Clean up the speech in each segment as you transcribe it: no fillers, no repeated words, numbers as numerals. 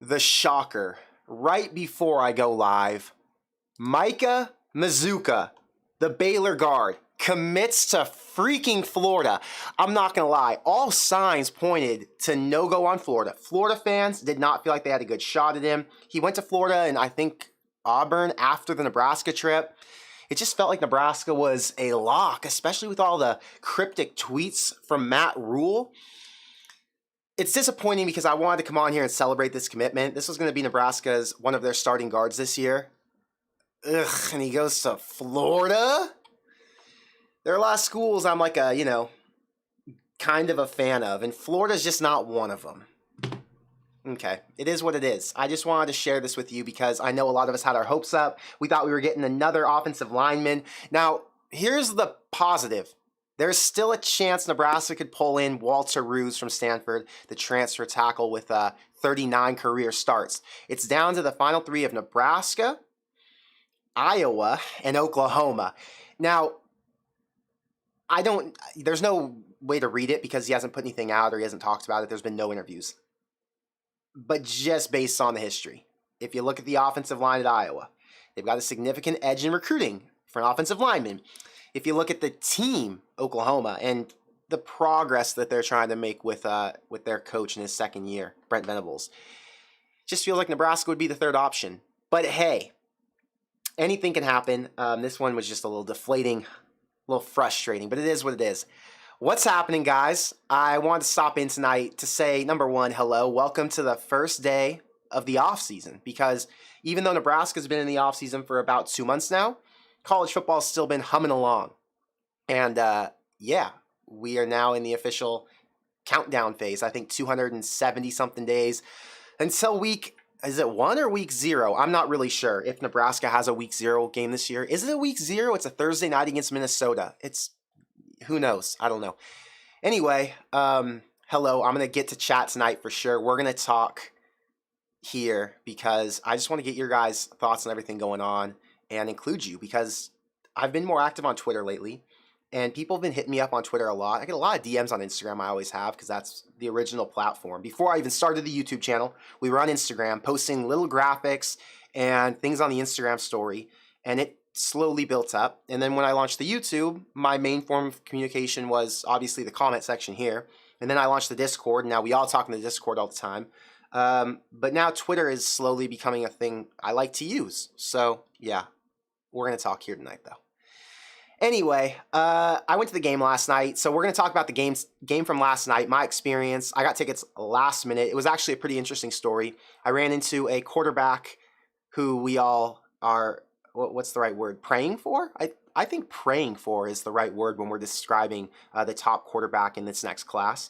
the shocker. Right before I go live, Micah Mazuka, the Baylor guard, commits to freaking Florida. I'm not going to lie. All signs pointed to no-go on Florida. Florida fans did not feel like they had a good shot at him. He went to Florida and I think Auburn after the Nebraska trip. It just felt like Nebraska was a lock, especially with all the cryptic tweets from Matt Rule. It's disappointing because I wanted to come on here and celebrate this commitment. This was going to be Nebraska's one of their starting guards this year. Ugh, and he goes to Florida? There are a lot of schools I'm like kind of a fan of, and Florida's just not one of them. Okay, it is what it is. I just wanted to share this with you because I know a lot of us had our hopes up. We thought we were getting another offensive lineman. Now, here's the positive. There's still a chance Nebraska could pull in Walter Roos from Stanford, the transfer tackle with 39 career starts. It's down to the final three of Nebraska, Iowa, and Oklahoma. Now, there's no way to read it because he hasn't put anything out or he hasn't talked about it. There's been no interviews. But just based on the history, if you look at the offensive line at Iowa, they've got a significant edge in recruiting for an offensive lineman. If you look at the team, Oklahoma, and the progress that they're trying to make with their coach in his second year, Brent Venables, just feels like Nebraska would be the third option. But hey, anything can happen. This one was just a little deflating, a little frustrating, but it is what it is. What's happening, guys? I wanted to stop in tonight to say, number one, hello. Welcome to the first day of the offseason, because even though Nebraska's been in the offseason for about 2 months now, college football has still been humming along. And we are now in the official countdown phase. I think 270-something days until is it 1 or week 0? I'm not really sure if Nebraska has a week 0 game this year. Is it a week 0? It's a Thursday night against Minnesota. Who knows? I don't know. Anyway, hello. I'm going to get to chat tonight for sure. We're going to talk here because I just want to get your guys' thoughts on everything going on and include you because I've been more active on Twitter lately and people have been hitting me up on Twitter a lot. I get a lot of DMs on Instagram. I always have because that's the original platform. Before I even started the YouTube channel, we were on Instagram posting little graphics and things on the Instagram story, and it slowly built up. And then when I launched the YouTube, my main form of communication was obviously the comment section here. And then I launched the Discord. And now we all talk in the Discord all the time. But now Twitter is slowly becoming a thing I like to use. So yeah, we're going to talk here tonight though. Anyway, I went to the game last night. So we're going to talk about the game from last night, my experience. I got tickets last minute. It was actually a pretty interesting story. I ran into a quarterback who we all are, what's the right word? Praying for? I think praying for is the right word when we're describing the top quarterback in this next class.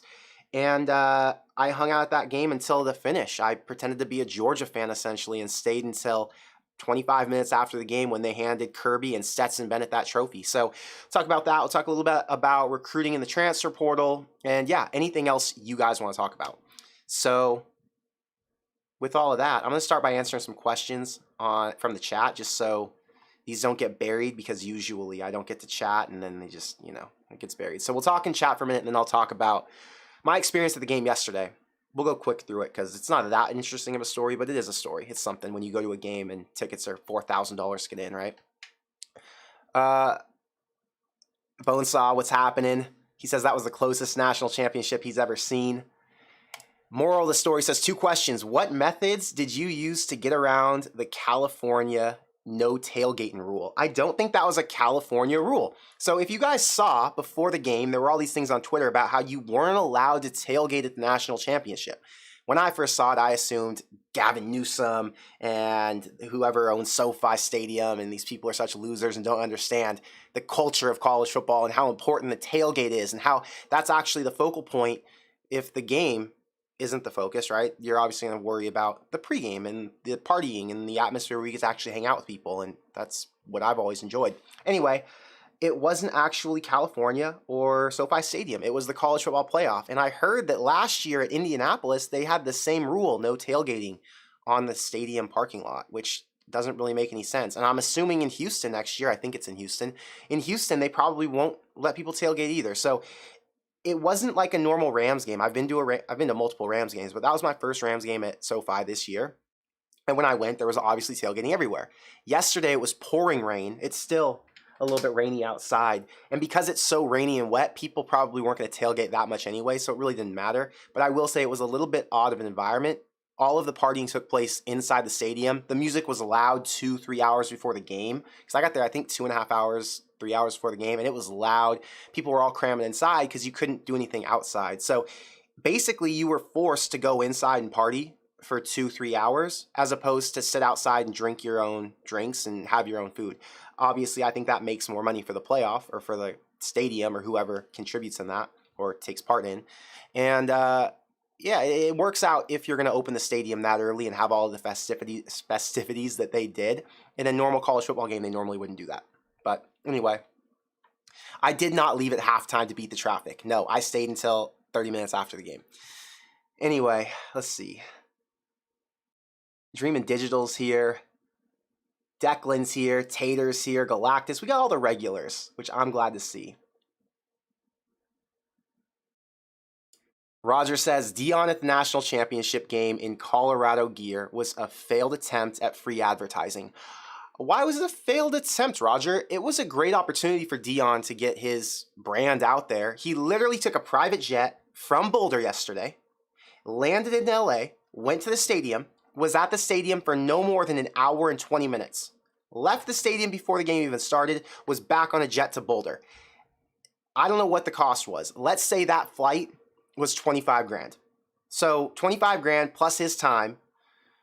And I hung out at that game until the finish. I pretended to be a Georgia fan essentially and stayed until 25 minutes after the game when they handed Kirby and Stetson Bennett that trophy. So talk about that. We'll talk a little bit about recruiting in the transfer portal and anything else you guys want to talk about. So with all of that, I'm going to start by answering some questions from the chat just so these don't get buried because usually I don't get to chat and then they just, it gets buried. So we'll talk in chat for a minute and then I'll talk about my experience at the game yesterday. We'll go quick through it because it's not that interesting of a story, but it is a story. It's something when you go to a game and tickets are $4,000 to get in, right? Bonesaw, what's happening? He says that was the closest national championship he's ever seen. Moral of the story says 2 questions. What methods did you use to get around the California no tailgating rule? I don't think that was a California rule. So if you guys saw before the game, there were all these things on Twitter about how you weren't allowed to tailgate at the national championship. When I first saw it, I assumed Gavin Newsom and whoever owns SoFi Stadium and these people are such losers and don't understand the culture of college football and how important the tailgate is and how that's actually the focal point if the game isn't the focus, right? You're obviously going to worry about the pregame and the partying and the atmosphere where you get to actually hang out with people, and that's what I've always enjoyed. Anyway, it wasn't actually California or SoFi Stadium. It was the college football playoff, and I heard that last year at Indianapolis, they had the same rule, no tailgating on the stadium parking lot, which doesn't really make any sense. And I'm assuming in Houston next year, I think it's in Houston, they probably won't let people tailgate either. So it wasn't like a normal Rams game. I've been to multiple Rams games, but that was my first Rams game at SoFi this year. And when I went, there was obviously tailgating everywhere. Yesterday, it was pouring rain. It's still a little bit rainy outside. And because it's so rainy and wet, people probably weren't going to tailgate that much anyway, so it really didn't matter. But I will say it was a little bit odd of an environment. All of the partying took place inside the stadium. The music was loud 2-3 hours before the game. Because I got there, I think, 2.5 hours, 3 hours before the game, and it was loud. People were all cramming inside because you couldn't do anything outside. So basically, you were forced to go inside and party for 2-3 hours, as opposed to sit outside and drink your own drinks and have your own food. Obviously, I think that makes more money for the playoff or for the stadium or whoever contributes in that or takes part in. And yeah, it works out if you're going to open the stadium that early and have all of the festivities that they did. In a normal college football game, they normally wouldn't do that. But anyway, I did not leave at halftime to beat the traffic. No, I stayed until 30 minutes after the game. Anyway, let's see. Dreamin' Digital's here. Declan's here. Tater's here. Galactus. We got all the regulars, which I'm glad to see. Roger says, Dion at the national championship game in Colorado gear was a failed attempt at free advertising. Why was it a failed attempt, Roger? It was a great opportunity for Dion to get his brand out there. He literally took a private jet from Boulder yesterday, landed in LA, went to the stadium, was at the stadium for no more than an hour and 20 minutes. Left the stadium before the game even started, was back on a jet to Boulder. I don't know what the cost was. Let's say that flight was 25 grand. So 25 grand plus his time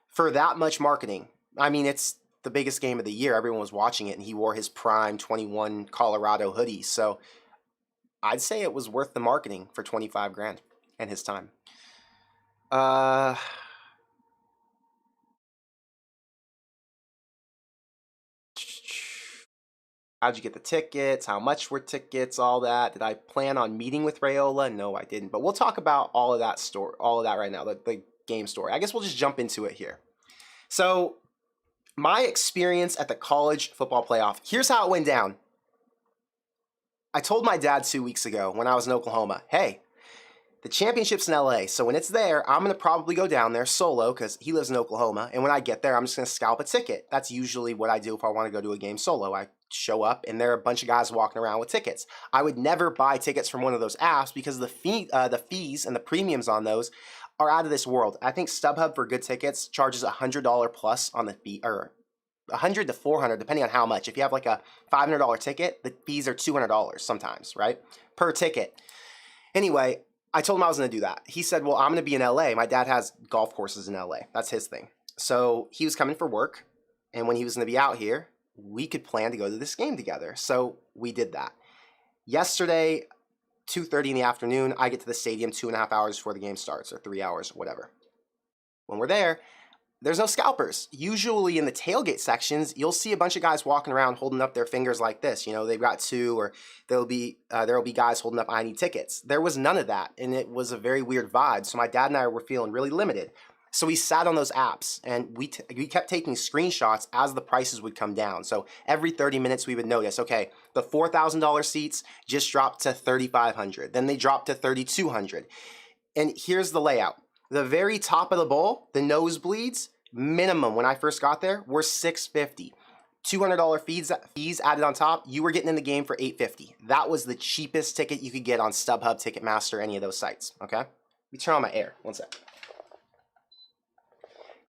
for that much marketing. I mean, it's the biggest game of the year. Everyone was watching it, and he wore his prime 21 Colorado hoodie. So I'd say it was worth the marketing for 25 grand and his time. How'd you get the tickets? How much were tickets? All that. Did I plan on meeting with Raiola? No, I didn't. But we'll talk about all of that right now, the game story. I guess we'll just jump into it here. So, my experience at the college football playoff. Here's how it went down. I told my dad 2 weeks ago when I was in Oklahoma, hey, the championship's in LA, so when it's there, I'm going to probably go down there solo because he lives in Oklahoma, and when I get there, I'm just going to scalp a ticket. That's usually what I do if I want to go to a game solo. I show up, and there are a bunch of guys walking around with tickets. I would never buy tickets from one of those apps because the fees and the premiums on those are out of this world. I think StubHub for good tickets charges $100 plus on the fee, or $100 to $400 depending on how much. If you have like a $500 ticket, the fees are $200 sometimes, right? Per ticket. Anyway, I told him I was going to do that. He said, well, I'm going to be in LA. My dad has golf courses in LA. That's his thing. So he was coming for work. And when he was going to be out here, we could plan to go to this game together. So we did that. Yesterday, 2:30 in the afternoon, I get to the stadium 2.5 hours before the game starts, or 3 hours, whatever. When we're there, there's no scalpers. Usually in the tailgate sections, you'll see a bunch of guys walking around holding up their fingers like this. You know, they've got two, or there'll be guys holding up, I need tickets. There was none of that, and it was a very weird vibe. So my dad and I were feeling really limited. So we sat on those apps, and we kept taking screenshots as the prices would come down. So every 30 minutes we would notice, okay, the $4,000 seats just dropped to $3,500. Then they dropped to $3,200. And here's the layout. The very top of the bowl, the nosebleeds, minimum when I first got there were $650. $200 fees added on top, you were getting in the game for $850. That was the cheapest ticket you could get on StubHub, Ticketmaster, any of those sites, okay? Let me turn on my air, one sec.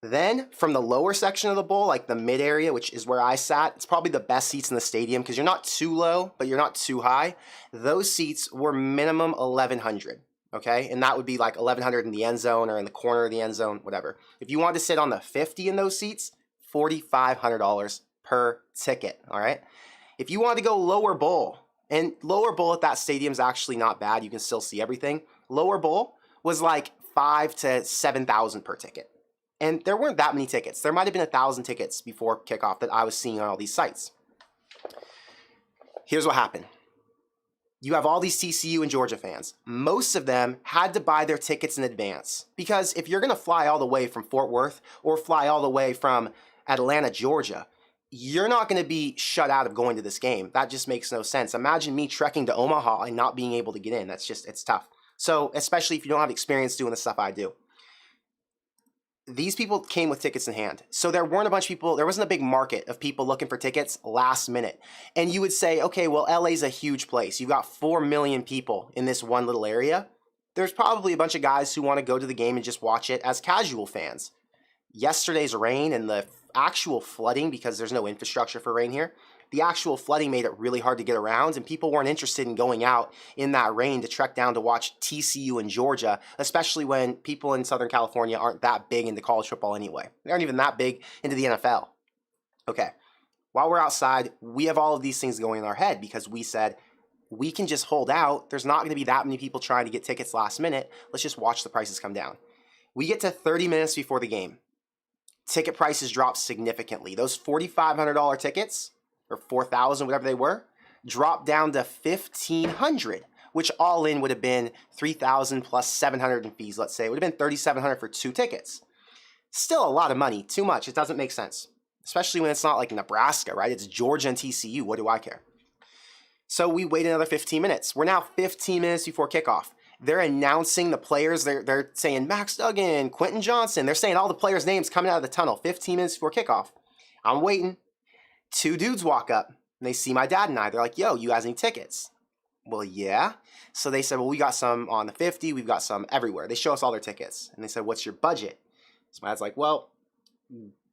Then from the lower section of the bowl, like the mid area, which is where I sat, it's probably the best seats in the stadium because you're not too low, but you're not too high. Those seats were minimum $1,100. Okay, and that would be like $1,100 in the end zone or in the corner of the end zone, whatever. If you wanted to sit on the 50 in those seats, $4,500 per ticket, all right? If you wanted to go lower bowl, and lower bowl at that stadium is actually not bad. You can still see everything. Lower bowl was like $5,000 to $7,000 per ticket. And there weren't that many tickets. There might have been 1,000 tickets before kickoff that I was seeing on all these sites. Here's what happened. You have all these TCU and Georgia fans. Most of them had to buy their tickets in advance because if you're going to fly all the way from Fort Worth or fly all the way from Atlanta, Georgia, you're not going to be shut out of going to this game. That just makes no sense. Imagine me trekking to Omaha and not being able to get in. It's tough. So, especially if you don't have experience doing the stuff I do. These people came with tickets in hand. So there weren't a bunch of people, there wasn't a big market of people looking for tickets last minute. And you would say, okay, well, LA's a huge place. You've got 4 million people in this one little area. There's probably a bunch of guys who want to go to the game and just watch it as casual fans. Yesterday's rain and the actual flooding, because there's no infrastructure for rain here, the actual flooding made it really hard to get around, and people weren't interested in going out in that rain to trek down to watch TCU in Georgia, especially when people in Southern California aren't that big into college football anyway. They aren't even that big into the NFL. Okay, while we're outside, we have all of these things going in our head because we said, we can just hold out. There's not going to be that many people trying to get tickets last minute. Let's just watch the prices come down. We get to 30 minutes before the game. Ticket prices drop significantly. Those $4,500 tickets, or $4,000, whatever they were, dropped down to $1,500, which all in would have been $3,000 plus $700 in fees, let's say. It would have been $3,700 for 2 tickets. Still a lot of money, too much. It doesn't make sense, especially when it's not like Nebraska, right? It's Georgia and TCU. What do I care? So we wait another 15 minutes. We're now 15 minutes before kickoff. They're announcing the players. They're saying Max Duggan, Quentin Johnson. They're saying all the players' names coming out of the tunnel 15 minutes before kickoff. I'm waiting. 2 dudes walk up, and they see my dad and I. They're like, yo, you guys need tickets? Well, yeah. So they said, well, we got some on the 50. We've got some everywhere. They show us all their tickets. And they said, what's your budget? So my dad's like, well,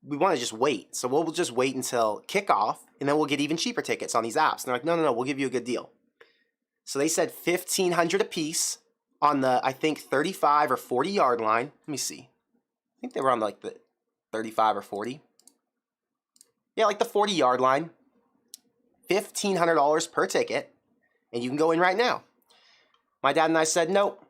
we want to just wait. So we'll just wait until kickoff, and then we'll get even cheaper tickets on these apps. And they're like, no, we'll give you a good deal. So they said $1,500 a piece on the, I think, 35 or 40 yard line. Let me see. I think they were on like the 35 or 40. Yeah, like the 40 yard line. $1,500 per ticket, and you can go in right now. My dad and I said, nope,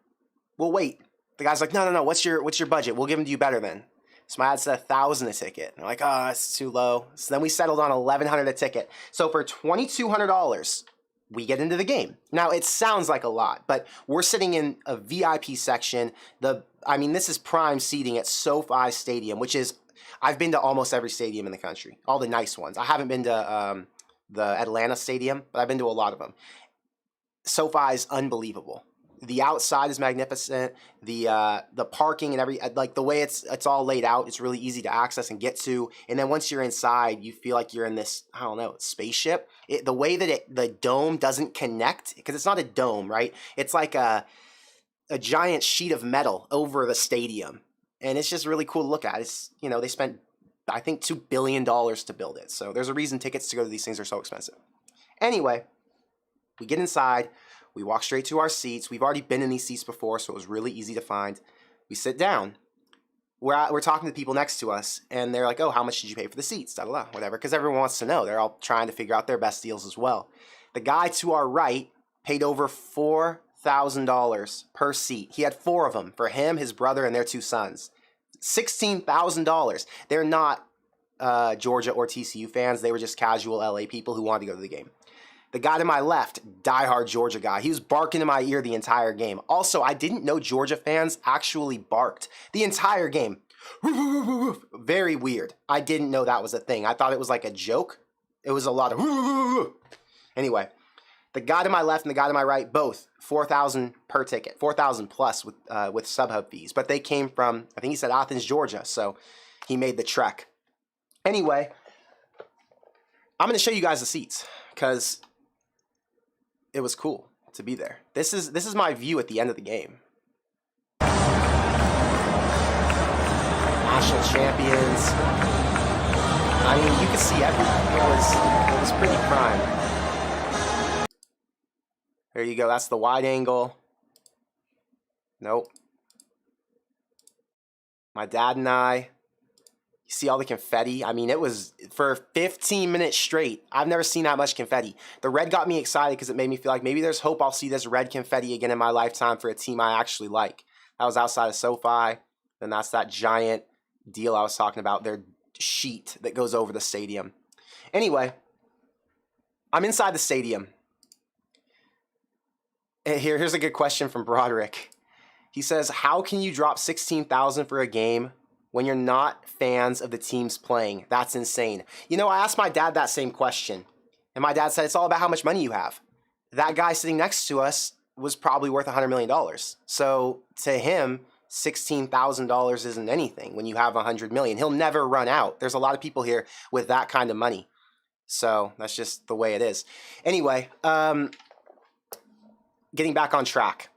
we'll wait. The guy's like, no, what's your budget? We'll give them to you better then. So my dad said $1,000 a ticket. And I'm like, oh, that's too low. So then we settled on $1,100 a ticket. So for $2,200, we get into the game. Now, it sounds like a lot, but we're sitting in a VIP section. This is prime seating at SoFi Stadium, which is, I've been to almost every stadium in the country, all the nice ones. I haven't been to the Atlanta Stadium, but I've been to a lot of them. SoFi is unbelievable. The outside is magnificent. The parking and like the way it's all laid out, it's really easy to access and get to. And then once you're inside, you feel like you're in this, I don't know, spaceship. The way that the dome doesn't connect, because it's not a dome, right? It's like a giant sheet of metal over the stadium. And it's just really cool to look at. It's, they spent, I think, $2 billion to build it. So there's a reason tickets to go to these things are so expensive. Anyway, we get inside. We walk straight to our seats. We've already been in these seats before, so it was really easy to find. We sit down. We're talking to the people next to us, and they're like, oh, how much did you pay for the seats? Whatever, because everyone wants to know. They're all trying to figure out their best deals as well. The guy to our right paid over $4,000 per seat. He had 4 of them for him, his brother, and their 2 sons. $16,000. They're not Georgia or TCU fans. They were just casual LA people who wanted to go to the game. The guy to my left, diehard Georgia guy. He was barking in my ear the entire game. Also, I didn't know Georgia fans actually barked the entire game. Very weird. I didn't know that was a thing. I thought it was like a joke. It was a lot of Anyway, the guy to my left and the guy to my right, both $4,000 per ticket, $4,000 plus with SubHub fees. But they came from, I think he said Athens, Georgia. So he made the trek. Anyway, I'm going to show you guys the seats because it was cool to be there. This is my view at the end of the game. National champions. I mean, you could see everything. It was pretty prime. There you go. That's the wide angle. Nope. My dad and I. You see all the confetti? I mean, it was for 15 minutes straight. I've never seen that much confetti. The red got me excited because it made me feel like maybe there's hope I'll see this red confetti again in my lifetime for a team I actually like. That was outside of SoFi. Then that's that giant deal I was talking about, their sheet that goes over the stadium. Anyway, I'm inside the stadium. Here's a good question from Broderick. He says, how can you drop $16,000 for a game when you're not fans of the teams playing. That's insane. You know, I asked my dad that same question, and my dad said it's all about how much money you have. That guy sitting next to us was probably worth $100 million. So to him, $16,000 isn't anything when you have $100 million. He'll never run out. There's a lot of people here with that kind of money. So that's just the way it is. Anyway, getting back on track.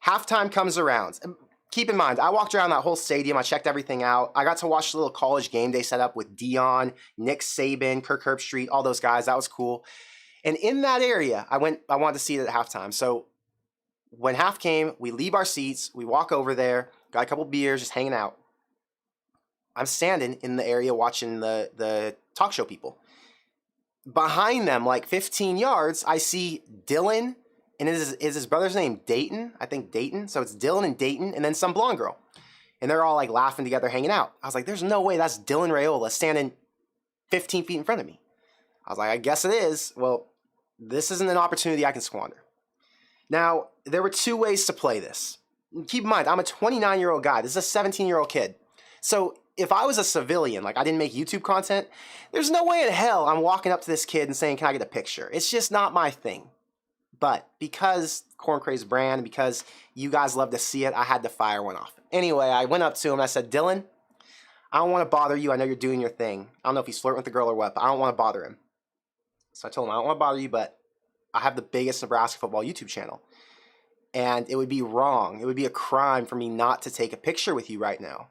Halftime comes around. Keep in mind, I walked around that whole stadium. I checked everything out. I got to watch the little college game day set up with Dion, Nick Saban, Kirk Herbstreit, all those guys. That was cool. And in that area, I wanted to see it at halftime. So when half came, we leave our seats. We walk over there, got a couple beers, just hanging out. I'm standing in the area watching the talk show people. Behind them, like 15 yards, I see Dylan. And is his brother's name Dayton? I think Dayton. So it's Dylan and Dayton and then some blonde girl. And they're all like laughing together, hanging out. I was like, there's no way that's Dylan Raiola standing 15 feet in front of me. I was like, I guess it is. Well, this isn't an opportunity I can squander. Now, there were two ways to play this. Keep in mind, I'm a 29-year-old guy. This is a 17-year-old kid. So if I was a civilian, like I didn't make YouTube content, there's no way in hell I'm walking up to this kid and saying, can I get a picture? It's just not my thing. But because Corn Craze brand, because you guys love to see it, I had to fire one off. Anyway, I went up to him and I said, Dylan, I don't want to bother you. I know you're doing your thing. I don't know if he's flirting with the girl or what, but I don't want to bother him. So I told him, I don't want to bother you, but I have the biggest Nebraska football YouTube channel. And it would be wrong. It would be a crime for me not to take a picture with you right now.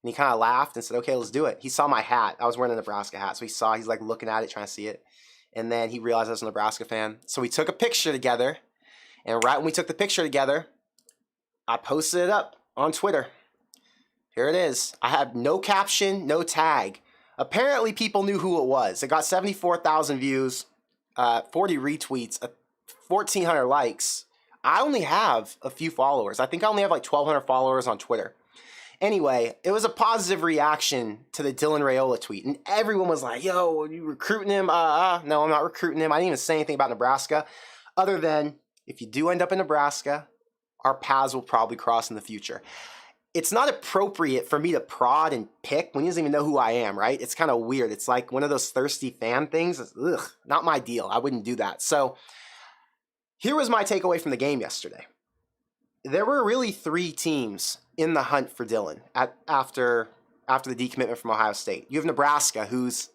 And he kind of laughed and said, okay, let's do it. He saw my hat. I was wearing a Nebraska hat. So he's like looking at it, trying to see it. And then he realized I was a Nebraska fan. So we took a picture together. And right when we took the picture together, I posted it up on Twitter. Here it is. I have no caption, no tag. Apparently people knew who it was. It got 74,000 views, 40 retweets, 1,400 likes. I only have a few followers. I think I only have like 1,200 followers on Twitter. Anyway, it was a positive reaction to the Dylan Raiola tweet. And everyone was like, yo, are you recruiting him? No, I'm not recruiting him. I didn't even say anything about Nebraska. Other than, if you do end up in Nebraska, our paths will probably cross in the future. It's not appropriate for me to prod and pick when he doesn't even know who I am, right? It's kind of weird. It's like one of those thirsty fan things. Ugh, not my deal. I wouldn't do that. So here was my takeaway from the game yesterday. There were really three teams in the hunt for Dylan after the decommitment from Ohio State. You have Nebraska, who's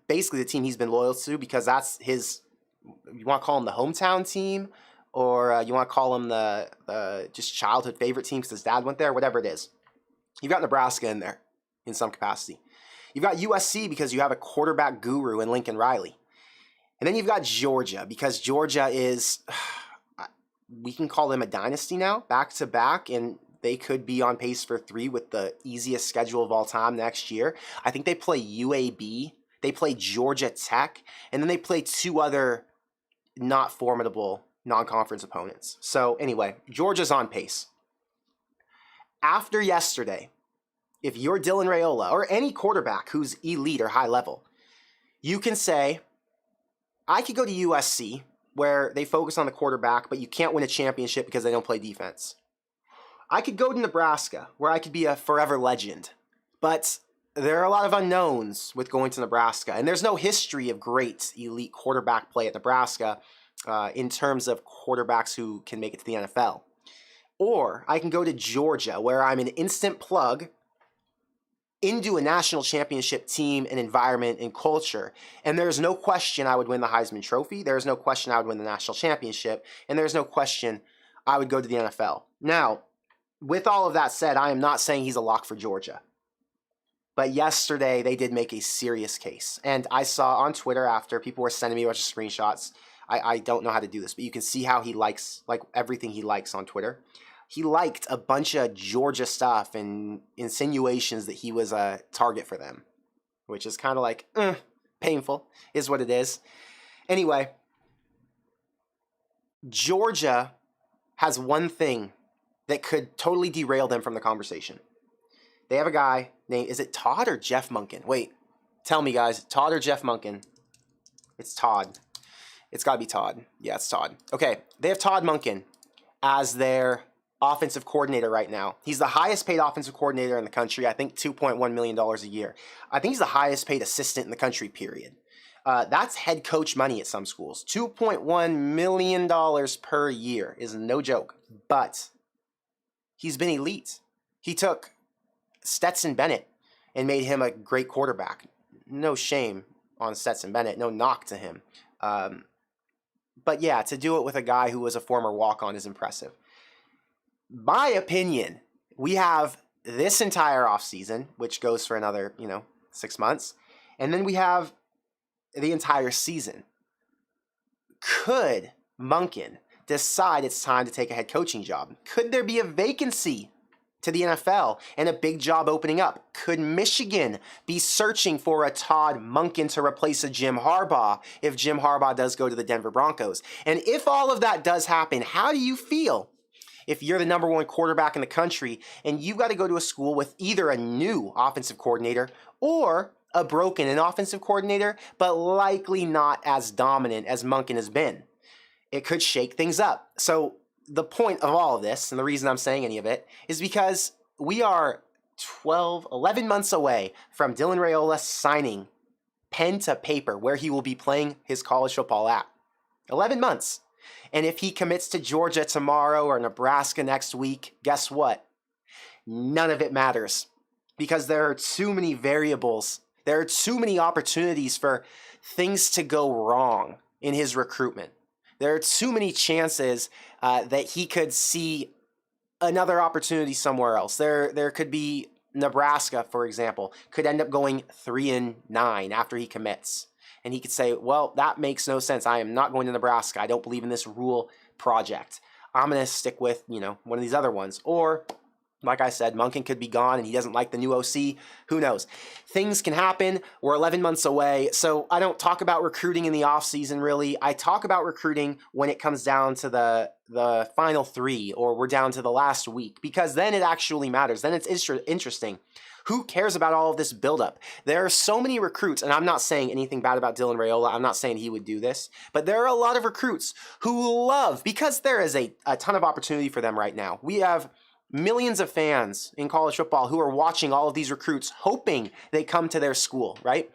basically the team he's been loyal to because that's his, you want to call him the hometown team, or you want to call him the just childhood favorite team because his dad went there, whatever it is. You've got Nebraska in there in some capacity. You've got USC because you have a quarterback guru in Lincoln Riley. And then you've got Georgia because Georgia is, we can call them a dynasty now, back to back, and they could be on pace for 3 with the easiest schedule of all time next year. I think they play UAB, they play Georgia Tech, and then they play 2 other not formidable non-conference opponents. So anyway, Georgia's on pace. After yesterday, if you're Dylan Raiola or any quarterback who's elite or high level, you can say, I could go to USC, where they focus on the quarterback, but you can't win a championship because they don't play defense. I could go to Nebraska, where I could be a forever legend, but there are a lot of unknowns with going to Nebraska, and there's no history of great elite quarterback play at Nebraska in terms of quarterbacks who can make it to the NFL. Or I can go to Georgia, where I'm an instant plug into a national championship team and environment and culture. And there's no question I would win the Heisman Trophy. There's no question I would win the national championship. And there's no question I would go to the NFL. Now, with all of that said, I am not saying he's a lock for Georgia. But yesterday, they did make a serious case. And I saw on Twitter after, people were sending me a bunch of screenshots. I don't know how to do this, but you can see how he likes, like, everything he likes on Twitter. He liked a bunch of Georgia stuff and insinuations that he was a target for them, which is kind of like, painful, is what it is. Anyway, Georgia has one thing that could totally derail them from the conversation. They have a guy named, is it Todd or Jeff Monken? Wait, tell me, guys, Todd or Jeff Monken? It's Todd. It's got to be Todd. Yeah, it's Todd. Okay, they have Todd Monken as their offensive coordinator right now. He's the highest paid offensive coordinator in the country. I think $2.1 million a year. I think he's the highest paid assistant in the country, period. That's head coach money at some schools. $2.1 million per year is no joke. But he's been elite. He took Stetson Bennett and made him a great quarterback. No shame on Stetson Bennett. No knock to him. But yeah, to do it with a guy who was a former walk-on is impressive. My opinion, we have this entire offseason, which goes for another, 6 months. And then we have the entire season. Could Monken decide it's time to take a head coaching job? Could there be a vacancy to the NFL and a big job opening up? Could Michigan be searching for a Todd Monken to replace a Jim Harbaugh if Jim Harbaugh does go to the Denver Broncos? And if all of that does happen, how do you feel if you're the number one quarterback in the country and you got to go to a school with either a new offensive coordinator or a broken offensive coordinator, but likely not as dominant as Monken has been? It could shake things up. So the point of all of this, and the reason I'm saying any of it, is because we are 11 months away from Dylan Raiola signing pen to paper where he will be playing his college football at. 11 months. And if he commits to Georgia tomorrow or Nebraska next week, guess what? None of it matters because there are too many variables. There are too many opportunities for things to go wrong in his recruitment. There are too many chances that he could see another opportunity somewhere else. There could be Nebraska, for example, could end up going 3-9 after he commits. And he could say, well, that makes no sense. I am not going to Nebraska. I don't believe in this rule project. I'm going to stick with, one of these other ones. Or, like I said, Monken could be gone and he doesn't like the new OC. Who knows? Things can happen. We're 11 months away. So I don't talk about recruiting in the offseason, really. I talk about recruiting when it comes down to the final three or we're down to the last week, because then it actually matters. Then it's interesting. Who cares about all of this buildup? There are so many recruits, and I'm not saying anything bad about Dylan Raiola. I'm not saying he would do this, but there are a lot of recruits who love, because there is a ton of opportunity for them right now. We have millions of fans in college football who are watching all of these recruits, hoping they come to their school, right?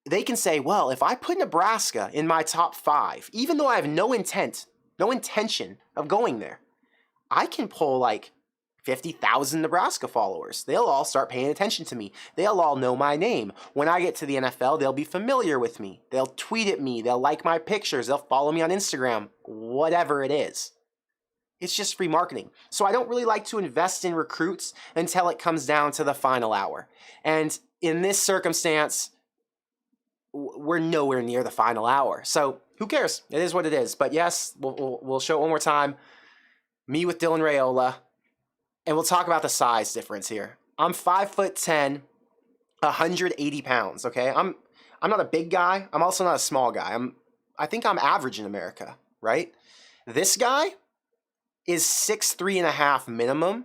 They can say, well, if I put Nebraska in my top 5, even though I have no intention of going there, I can pull like 50,000 Nebraska followers. They'll all start paying attention to me. They'll all know my name. When I get to the NFL, they'll be familiar with me. They'll tweet at me. They'll like my pictures. They'll follow me on Instagram, whatever it is. It's just free marketing. So I don't really like to invest in recruits until it comes down to the final hour. And in this circumstance, we're nowhere near the final hour. So who cares? It is what it is. But yes, we'll show it one more time. Me with Dylan Raiola. And we'll talk about the size difference here. I'm 5'10", 180 pounds, okay? I'm not a big guy. I'm also not a small guy. I think I'm average in America, right? This guy is 6'3.5" minimum,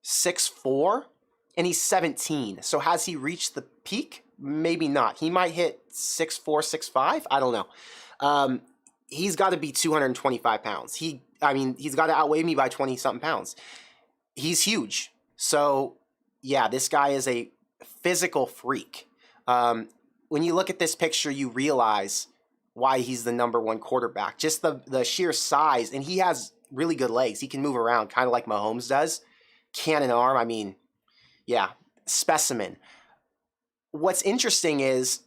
6'4", and he's 17. So has he reached the peak? Maybe not. He might hit 6'4", 6'5". I don't know. He's got to be 225 pounds. He's got to outweigh me by 20-something pounds. He's huge. So, yeah, this guy is a physical freak. When you look at this picture, you realize why he's the number one quarterback. Just the sheer size, and he has really good legs. He can move around, kind of like Mahomes does. Cannon arm, specimen. What's interesting is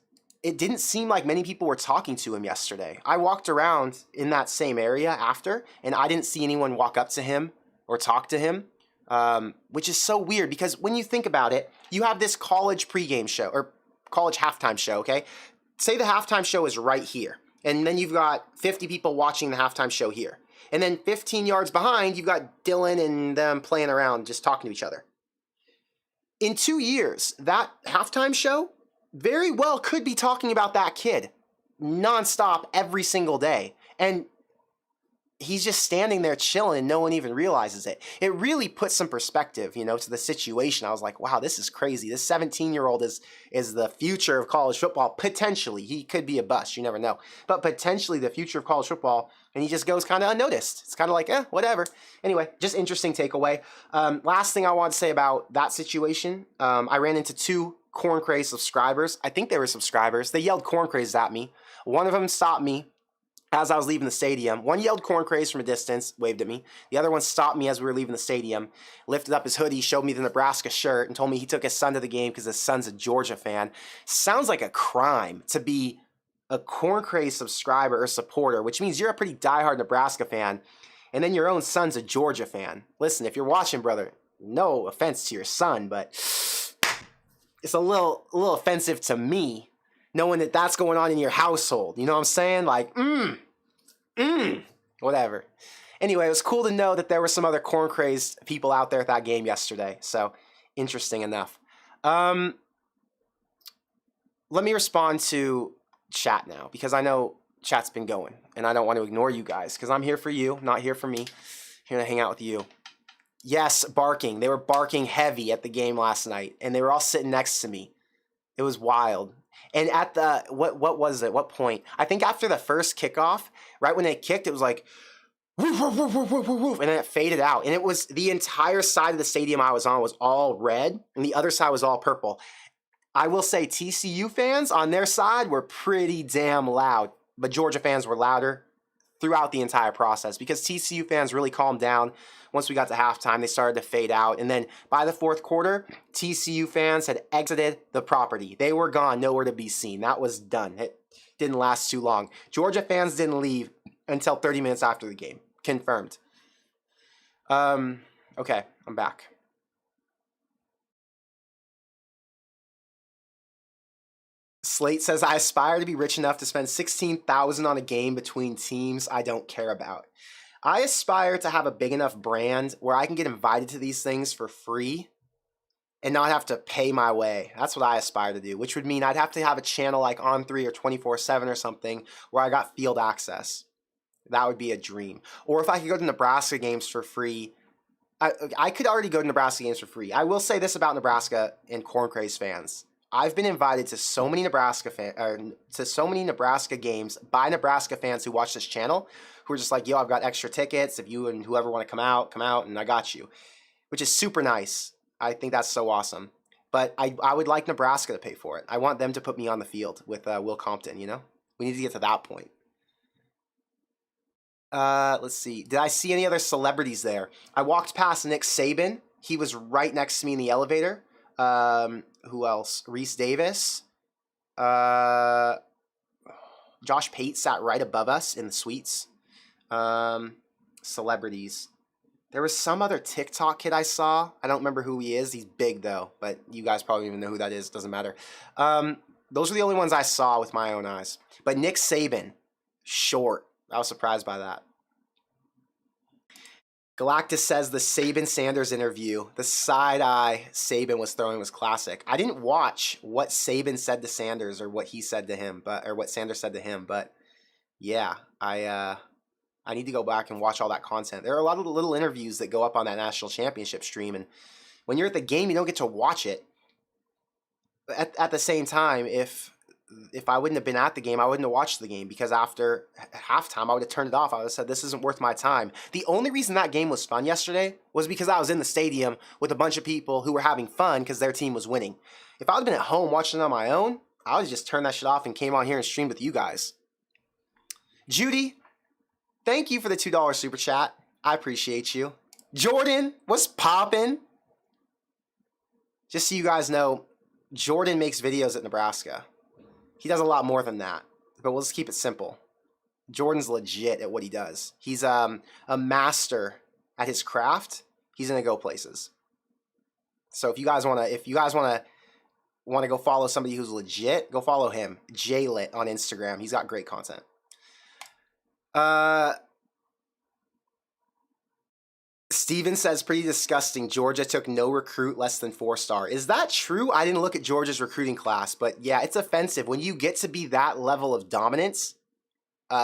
it didn't seem like many people were talking to him yesterday. I walked around in that same area after, and I didn't see anyone walk up to him or talk to him. Which is so weird because when you think about it, you have this college pregame show or college halftime show, okay? Say the halftime show is right here, and then you've got 50 people watching the halftime show here. And then 15 yards behind, you've got Dylan and them playing around, just talking to each other. In 2 years, that halftime show very well could be talking about that kid nonstop every single day. And he's just standing there chilling and no one even realizes it. It really puts some perspective, to the situation. I was like, wow, this is crazy. This 17-year-old is the future of college football. Potentially. He could be a bust. You never know. But potentially the future of college football, and he just goes kind of unnoticed. It's kind of like, whatever. Anyway, just interesting takeaway. Last thing I want to say about that situation, I ran into 2 Corn Craze subscribers. I think they were subscribers. They yelled Corn Craze at me. One of them stopped me as I was leaving the stadium. One yelled Corn Craze from a distance, waved at me. The other one stopped me as we were leaving the stadium, lifted up his hoodie, showed me the Nebraska shirt, and told me he took his son to the game because his son's a Georgia fan. Sounds like a crime to be a Corn Craze subscriber or supporter, which means you're a pretty diehard Nebraska fan, and then your own son's a Georgia fan. Listen, if you're watching, brother, no offense to your son, but it's a little offensive to me knowing that that's going on in your household. You know what I'm saying? Like, whatever. Anyway, it was cool to know that there were some other Corn Crazed people out there at that game yesterday. So, interesting enough. Let me respond to chat now, because I know chat's been going, and I don't want to ignore you guys, because I'm here for you, not here for me. Here to hang out with you. Yes, barking. They were barking heavy at the game last night, and they were all sitting next to me. It was wild. And at the, what was it? What point? I think after the first kickoff, right when they kicked, it was like, woof, woof, woof, woof, woof, woof, and then it faded out. And it was the entire side of the stadium I was on was all red, and the other side was all purple. I will say TCU fans on their side were pretty damn loud, but Georgia fans were louder throughout the entire process, because TCU fans really calmed down. Once we got to halftime, they started to fade out. And then by the fourth quarter, TCU fans had exited the property. They were gone, nowhere to be seen. That was done. It didn't last too long. Georgia fans didn't leave until 30 minutes after the game. Confirmed. Okay, I'm back. Slate says, I aspire to be rich enough to spend $16,000 on a game between teams I don't care about. I aspire to have a big enough brand where I can get invited to these things for free and not have to pay my way. That's what I aspire to do, which would mean I'd have to have a channel like On3 or 24/7 or something where I got field access. That would be a dream. Or if I could go to Nebraska games for free, I could already go to Nebraska games for free. I will say this about Nebraska and Corn Craze fans. I've been invited to so many Nebraska games by Nebraska fans who watch this channel, who are just like, yo, I've got extra tickets. If you and whoever want to come out, and I got you, which is super nice. I think that's so awesome. But I would like Nebraska to pay for it. I want them to put me on the field with Will Compton, We need to get to that point. Let's see. Did I see any other celebrities there? I walked past Nick Saban. He was right next to me in the elevator. Who else? Reese Davis. Josh Pate sat right above us in the suites. Celebrities. There was some other TikTok kid I saw. I don't remember who he is. He's big though, but you guys probably even know who that is. Doesn't matter. Those are the only ones I saw with my own eyes. But Nick Saban, short. I was surprised by that. Galactus says the Saban-Sanders interview, the side-eye Saban was throwing was classic. I didn't watch what Saban said to Sanders or what he said to him, or what Sanders said to him, but yeah, I need to go back and watch all that content. There are a lot of little interviews that go up on that national championship stream, and when you're at the game, you don't get to watch it. At the same time, if I wouldn't have been at the game, I wouldn't have watched the game, because after halftime, I would have turned it off. I would have said, this isn't worth my time. The only reason that game was fun yesterday was because I was in the stadium with a bunch of people who were having fun because their team was winning. If I would have been at home watching it on my own, I would have just turned that shit off and came on here and streamed with you guys. Judy, thank you for the $2 super chat. I appreciate you. Jordan, what's poppin'? Just so you guys know, Jordan makes videos at Nebraska. He does a lot more than that, but we'll just keep it simple. Jordan's legit at what he does. He's a master at his craft. He's gonna go places. So if you guys wanna go follow somebody who's legit, go follow him. JLit on Instagram. He's got great content. Steven says, pretty disgusting. Georgia took no recruit less than 4-star. Is that true? I didn't look at Georgia's recruiting class, but yeah, it's offensive. When you get to be that level of dominance,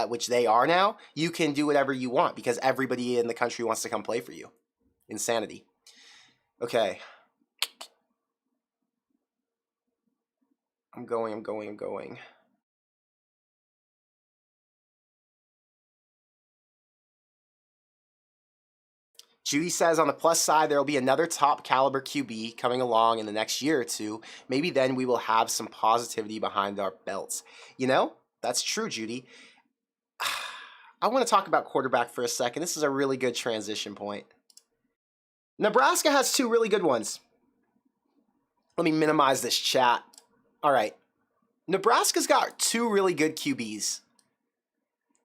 which they are now, you can do whatever you want because everybody in the country wants to come play for you. Insanity. Okay. I'm going. Judy says on the plus side, there will be another top caliber QB coming along in the next year or two. Maybe then we will have some positivity behind our belts. You know, that's true, Judy. I want to talk about quarterback for a second. This is a really good transition point. Nebraska has two really good ones. Let me minimize this chat. All right. Nebraska's got two really good QBs.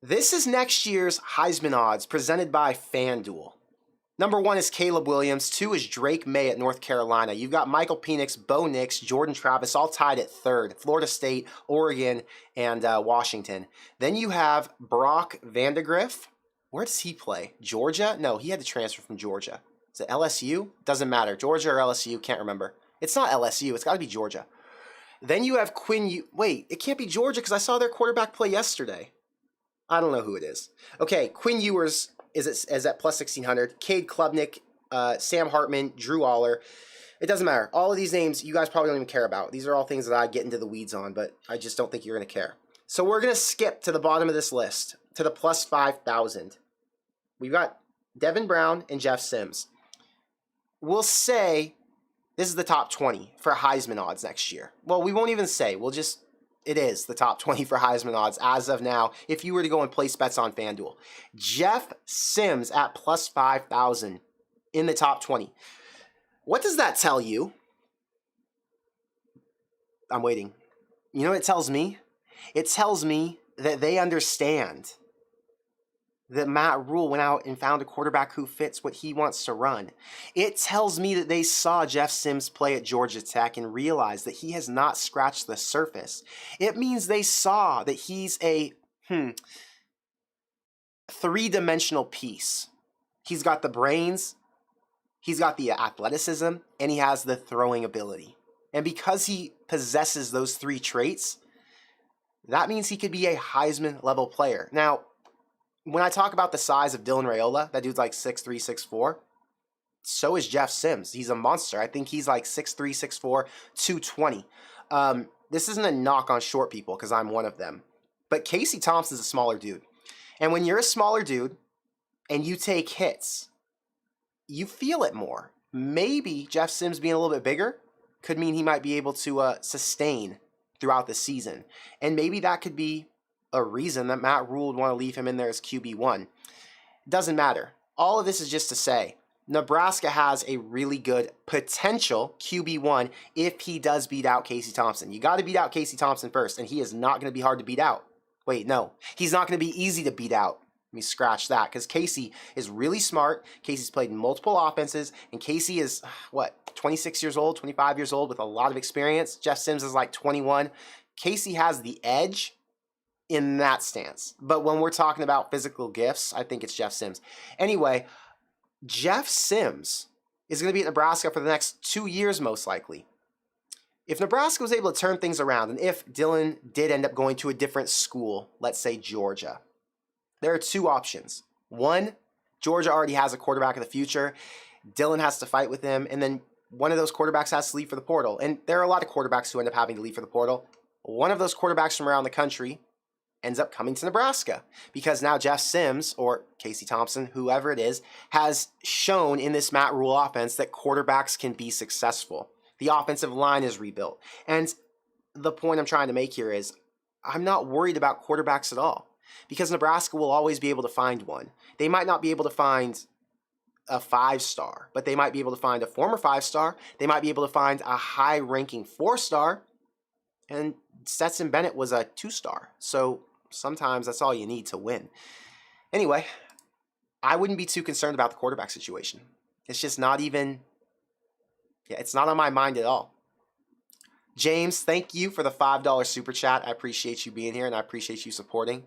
This is next year's Heisman odds presented by FanDuel. Number 1 is Caleb Williams. 2 is Drake May at North Carolina. You've got Michael Penix, Bo Nix, Jordan Travis all tied at 3rd. Florida State, Oregon, and Washington. Then you have Brock Vandagriff. Where does he play? Georgia? No, he had to transfer from Georgia. Is it LSU? Doesn't matter. Georgia or LSU, can't remember. It's not LSU. It's got to be Georgia. Then you have Quinn. Wait, it can't be Georgia because I saw their quarterback play yesterday. I don't know who it is. Okay, Quinn Ewers is at plus 1,600. Cade Klubnik, Sam Hartman, Drew Aller. It doesn't matter. All of these names you guys probably don't even care about. These are all things that I get into the weeds on, but I just don't think you're going to care. So we're going to skip to the bottom of this list, to the plus 5,000. We've got Devin Brown and Jeff Sims. We'll say this is the top 20 for Heisman odds next year. Well, we won't even say. It is the top 20 for Heisman odds as of now if you were to go and place bets on FanDuel. Jeff Sims at plus 5,000 in the top 20. What does that tell you? I'm waiting. You know what it tells me? It tells me that they understand that Matt Rule went out and found a quarterback who fits what he wants to run. It tells me that they saw Jeff Sims play at Georgia Tech and realized that he has not scratched the surface. It means they saw that he's a three-dimensional piece. He's got the brains, he's got the athleticism, and he has the throwing ability. And because he possesses those three traits, that means he could be a Heisman-level player. Now, when I talk about the size of Dylan Raiola, that dude's like 6'3", 6'4", so is Jeff Sims. He's a monster. I think he's like 6'3", 6'4", 220. This isn't a knock on short people because I'm one of them. But Casey Thompson's a smaller dude. And when you're a smaller dude and you take hits, you feel it more. Maybe Jeff Sims being a little bit bigger could mean he might be able to sustain throughout the season. And maybe that could be a reason that Matt Rule would want to leave him in there as QB1. Doesn't matter. All of this is just to say, Nebraska has a really good potential QB1 if he does beat out Casey Thompson. You got to beat out Casey Thompson first, and he is not going to be hard to beat out. Wait, no. He's not going to be easy to beat out. Let me scratch that, because Casey is really smart. Casey's played multiple offenses, and Casey is, 26 years old, 25 years old with a lot of experience. Jeff Sims is like 21. Casey has the edge in that stance. But when we're talking about physical gifts, I think it's Jeff Sims. Anyway, Jeff Sims is going to be at Nebraska for the next 2 years, most likely. If Nebraska was able to turn things around, and if Dylan did end up going to a different school, let's say Georgia, there are two options. One, Georgia already has a quarterback of the future. Dylan has to fight with him, and then one of those quarterbacks has to leave for the portal. And there are a lot of quarterbacks who end up having to leave for the portal. One of those quarterbacks from around the country ends up coming to Nebraska because now Jeff Sims or Casey Thompson, whoever it is, has shown in this Matt Rule offense that quarterbacks can be successful. The offensive line is rebuilt. And the point I'm trying to make here is I'm not worried about quarterbacks at all because Nebraska will always be able to find one. They might not be able to find a 5-star, but they might be able to find a former 5-star. They might be able to find a high-ranking 4-star. And Stetson Bennett was a 2-star. So sometimes that's all you need to win. Anyway, I wouldn't be too concerned about the quarterback situation. It's just not even, it's not on my mind at all. James, thank you for the $5 super chat. I appreciate you being here and I appreciate you supporting.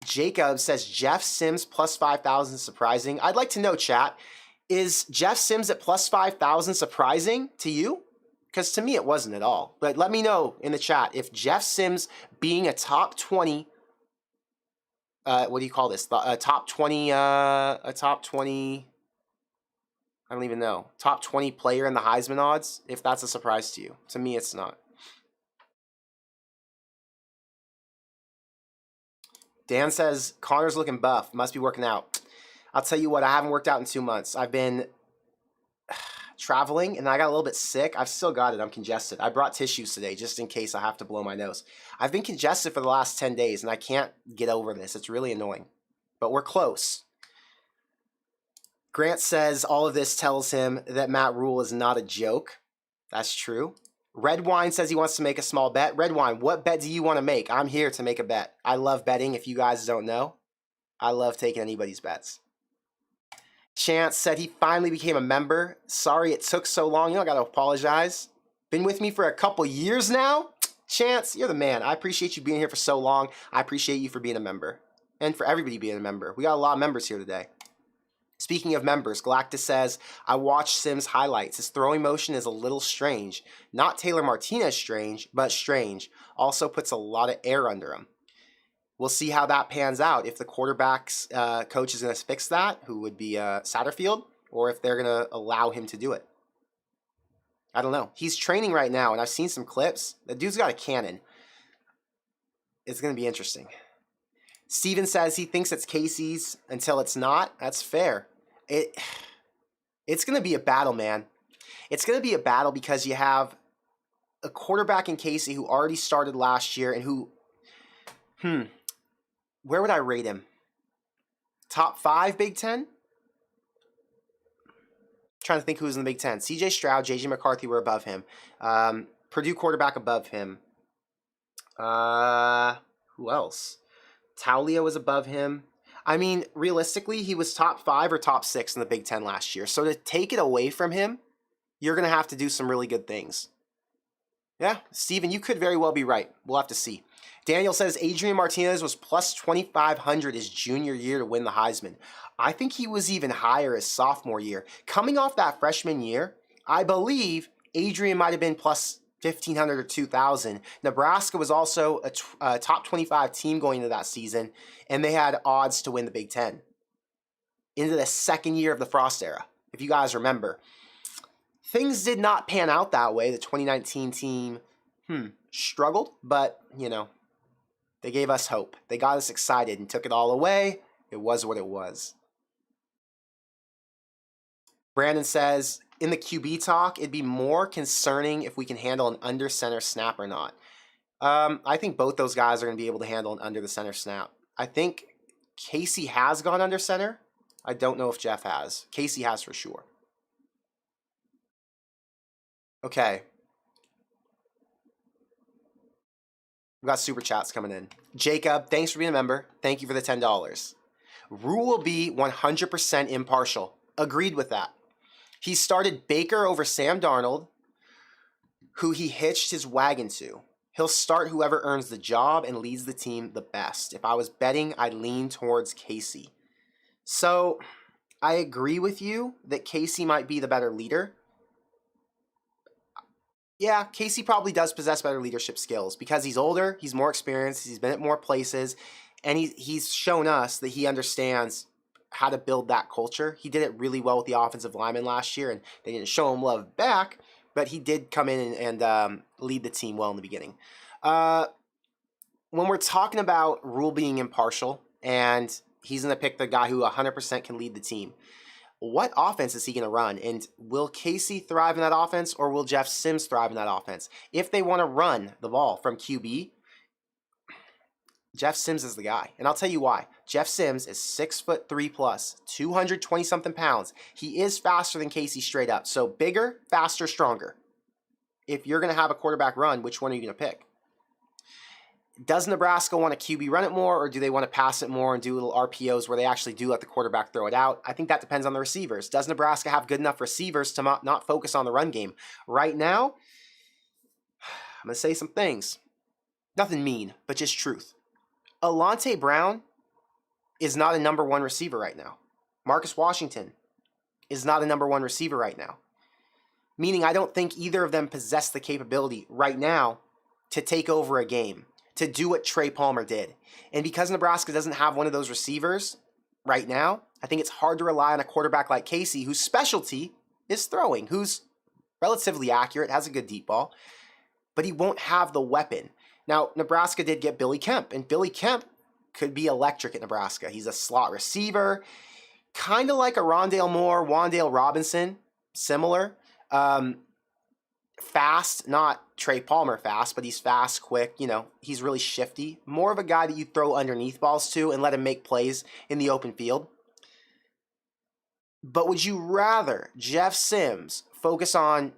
Jacob says Jeff Sims plus 5,000 surprising. I'd like to know, chat, is Jeff Sims at plus 5,000 surprising to you? Because to me, it wasn't at all. But let me know in the chat if Jeff Sims being a top 20, what do you call this? A top 20, I don't even know, top 20 player in the Heisman odds, if that's a surprise to you. To me, it's not. Dan says, Connor's looking buff. Must be working out. I'll tell you what, I haven't worked out in 2 months. I've been traveling, and I got a little bit sick. I've still got it. I'm congested. I brought tissues today just in case I have to blow my nose. I've been congested for the last 10 days, and I can't get over this. It's really annoying. But we're close. Grant says all of this tells him that Matt Rule is not a joke. That's true. Redwine says he wants to make a small bet. Redwine, what bet do you want to make? I'm here to make a bet. I love betting, if you guys don't know. I love taking anybody's bets. Chance said he finally became a member. Sorry it took so long. You don't got to apologize. Been with me for a couple years now. Chance, you're the man. I appreciate you being here for so long. I appreciate you for being a member. And for everybody being a member. We got a lot of members here today. Speaking of members, Galactus says, I watched Sims highlights. His throwing motion is a little strange. Not Taylor Martinez strange, but strange. Also puts a lot of air under him. We'll see how that pans out. If the quarterback's coach is going to fix that, who would be Satterfield, or if they're going to allow him to do it. I don't know. He's training right now, and I've seen some clips. The dude's got a cannon. It's going to be interesting. Steven says he thinks it's Casey's until it's not. That's fair. It's going to be a battle, man. It's going to be a battle because you have a quarterback in Casey who already started last year and who, where would I rate him? Top 5 Big Ten? Trying to think who's in the Big Ten. CJ Stroud, JJ McCarthy were above him. Purdue quarterback above him. Who else? Taulia was above him. I mean, realistically, he was top 5 or top 6 in the Big Ten last year. So to take it away from him, you're going to have to do some really good things. Yeah, Steven, you could very well be right. We'll have to see. Daniel says Adrian Martinez was plus 2,500 his junior year to win the Heisman. I think he was even higher his sophomore year. Coming off that freshman year, I believe Adrian might have been plus 1,500 or 2,000. Nebraska was also a top 25 team going into that season, and they had odds to win the Big Ten into the second year of the Frost era, if you guys remember. Things did not pan out that way. The 2019 team struggled, but, you know, they gave us hope. They got us excited and took it all away. It was what it was. Brandon says, in the QB talk, it'd be more concerning if we can handle an under center snap or not. I think both those guys are going to be able to handle an under the center snap. I think Casey has gone under center. I don't know if Jeff has. Casey has for sure. Okay. We've got super chats coming in. Jacob, thanks for being a member. Thank you for the $10. Rule will be 100% impartial. Agreed with that. He started Baker over Sam Darnold, who he hitched his wagon to. He'll start whoever earns the job and leads the team the best. If I was betting, I'd lean towards Casey. So, I agree with you that Casey might be the better leader. Yeah, Casey probably does possess better leadership skills because he's older, he's more experienced, he's been at more places, and he's shown us that he understands how to build that culture. He did it really well with the offensive linemen last year, and they didn't show him love back, but he did come in and lead the team well in the beginning. When we're talking about Rule being impartial, and he's going to pick the guy who 100% can lead the team, what offense is he going to run? And will Casey thrive in that offense, or will Jeff Sims thrive in that offense? If they want to run the ball from QB, Jeff Sims is the guy. And I'll tell you why. Jeff Sims is 6'3" plus, 220-something pounds. He is faster than Casey straight up. So bigger, faster, stronger. If you're going to have a quarterback run, which one are you going to pick? Does Nebraska want a QB run it more, or do they want to pass it more and do little RPOs where they actually do let the quarterback throw it out? I think that depends on the receivers. Does Nebraska have good enough receivers to not focus on the run game? Right now, I'm going to say some things. Nothing mean, but just truth. Alante Brown is not a number 1 receiver right now. Marcus Washington is not a number 1 receiver right now. meaning I don't think either of them possess the capability right now to take over a game, to do what Trey Palmer did. And because Nebraska doesn't have one of those receivers right now, I think it's hard to rely on a quarterback like Casey, whose specialty is throwing, who's relatively accurate, has a good deep ball, but he won't have the weapon. Now, Nebraska did get Billy Kemp, and Billy Kemp could be electric at Nebraska. He's a slot receiver, kind of like a Rondale Moore, Wan'Dale Robinson, similar. Fast, not Trey Palmer fast, but he's fast, quick. He's really shifty. More of a guy that you throw underneath balls to and let him make plays in the open field. But would you rather Jeff Sims focus on,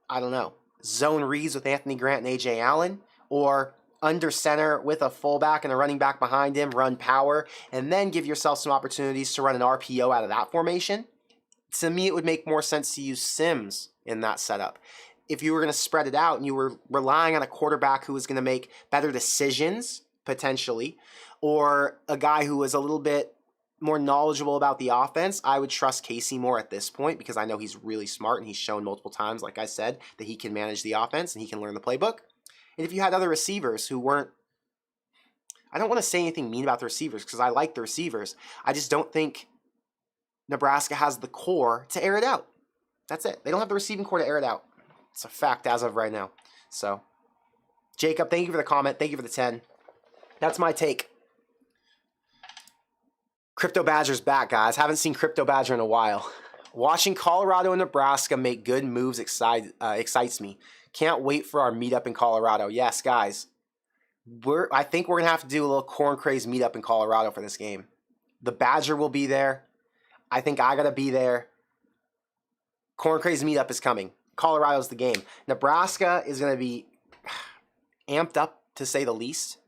I don't know, zone reads with Anthony Grant and A.J. Allen, or under center with a fullback and a running back behind him, run power, and then give yourself some opportunities to run an RPO out of that formation? To me, it would make more sense to use Sims in that setup. If you were going to spread it out and you were relying on a quarterback who was going to make better decisions, potentially, or a guy who was a little bit more knowledgeable about the offense, I would trust Casey more at this point because I know he's really smart and he's shown multiple times, like I said, that he can manage the offense and he can learn the playbook. And if you had other receivers who weren't, I don't want to say anything mean about the receivers because I like the receivers. I just don't think Nebraska has the core to air it out. That's it. They don't have the receiving core to air it out. It's a fact as of right now. So, Jacob, thank you for the comment. Thank you for the 10. That's my take. Crypto Badger's back, guys. Haven't seen Crypto Badger in a while. Watching Colorado and Nebraska make good moves excites me. Can't wait for our meetup in Colorado. Yes, guys. I think we're going to have to do a little Corn Craze meetup in Colorado for this game. The Badger will be there. I think I got to be there. Corn Craze meetup is coming. Colorado's the game. Nebraska is going to be amped up, to say the least.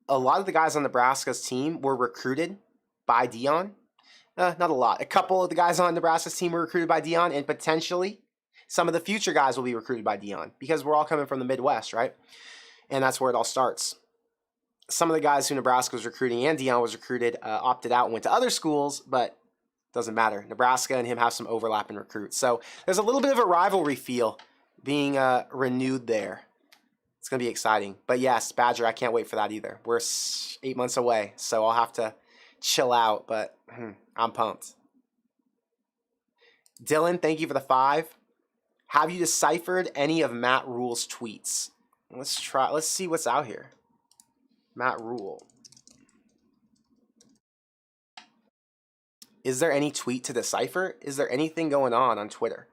A lot of the guys on Nebraska's team were recruited by Deion. Not a lot. A couple of the guys on Nebraska's team were recruited by Deion, and potentially some of the future guys will be recruited by Deion because we're all coming from the Midwest, right? And that's where it all starts. Some of the guys who Nebraska was recruiting and Deion was recruited opted out and went to other schools, but doesn't matter. Nebraska and him have some overlap in recruits. So there's a little bit of a rivalry feel being renewed there. It's going to be exciting. But yes, Badger, I can't wait for that either. We're 8 months away, so I'll have to chill out, but I'm pumped. Dylan, thank you for the 5. Have you deciphered any of Matt Rule's tweets? Let's see what's out here. Matt Rule. Is there any tweet to decipher? Is there anything going on Twitter?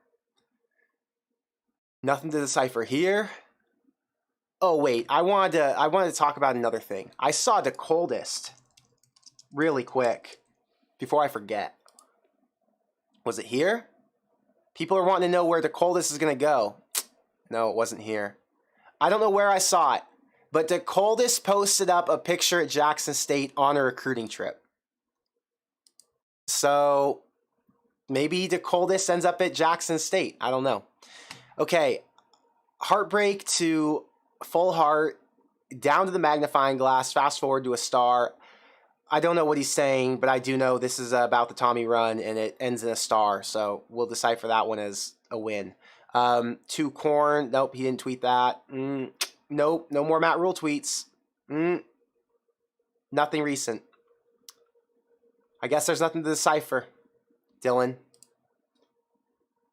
Nothing to decipher here. Oh wait, I wanted to talk about another thing. I saw the coldest really quick before I forget. Was it here? People are wanting to know where the coldest is going to go. No, it wasn't here. I don't know where I saw it, but the coldest posted up a picture at Jackson State on a recruiting trip. So maybe the coldest ends up at Jackson State. I don't know. Okay, heartbreak to full heart, down to the magnifying glass, fast forward to a star. I don't know what he's saying, but I do know this is about the Tommy run, and it ends in a star. So we'll decipher that one as a win. To Corn, nope, he didn't tweet that. Nope, no more Matt Rule tweets. Nothing recent. I guess there's nothing to decipher, Dylan.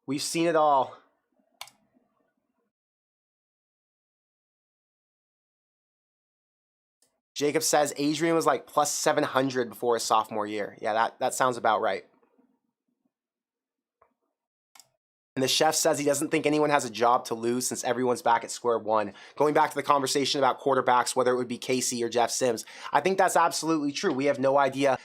We've seen it all. Jacob says Adrian was like plus 700 before his sophomore year. Yeah, that sounds about right. And the chef says he doesn't think anyone has a job to lose since everyone's back at square one. Going back to the conversation about quarterbacks, whether it would be Casey or Jeff Sims, I think that's absolutely true. We have no idea.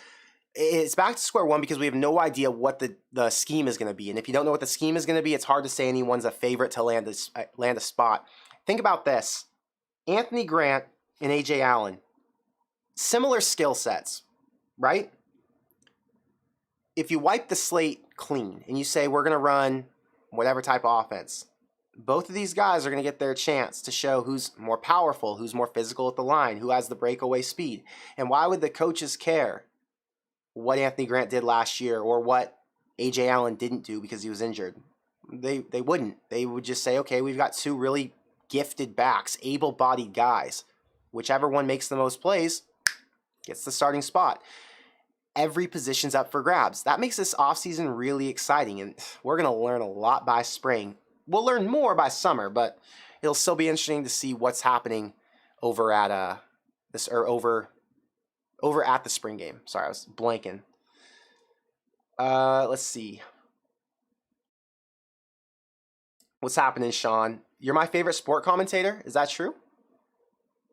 It's back to square one because we have no idea what the scheme is going to be. And if you don't know what the scheme is going to be, it's hard to say anyone's a favorite to land a spot. Think about this. Anthony Grant and A.J. Allen, similar skill sets, right? If you wipe the slate clean and you say we're going to run whatever type of offense, both of these guys are going to get their chance to show who's more powerful, who's more physical at the line, who has the breakaway speed. And why would the coaches care what Anthony Grant did last year or what A.J. Allen didn't do because he was injured? They wouldn't. They would just say, okay, we've got two really gifted backs, able-bodied guys. Whichever one makes the most plays gets the starting spot. Every position's up for grabs. That makes this offseason really exciting, and we're going to learn a lot by spring. We'll learn more by summer, but it'll still be interesting to see what's happening over at over at the spring game. Sorry, I was blanking. Let's see. What's happening, Sean? You're my favorite sport commentator? Is that true?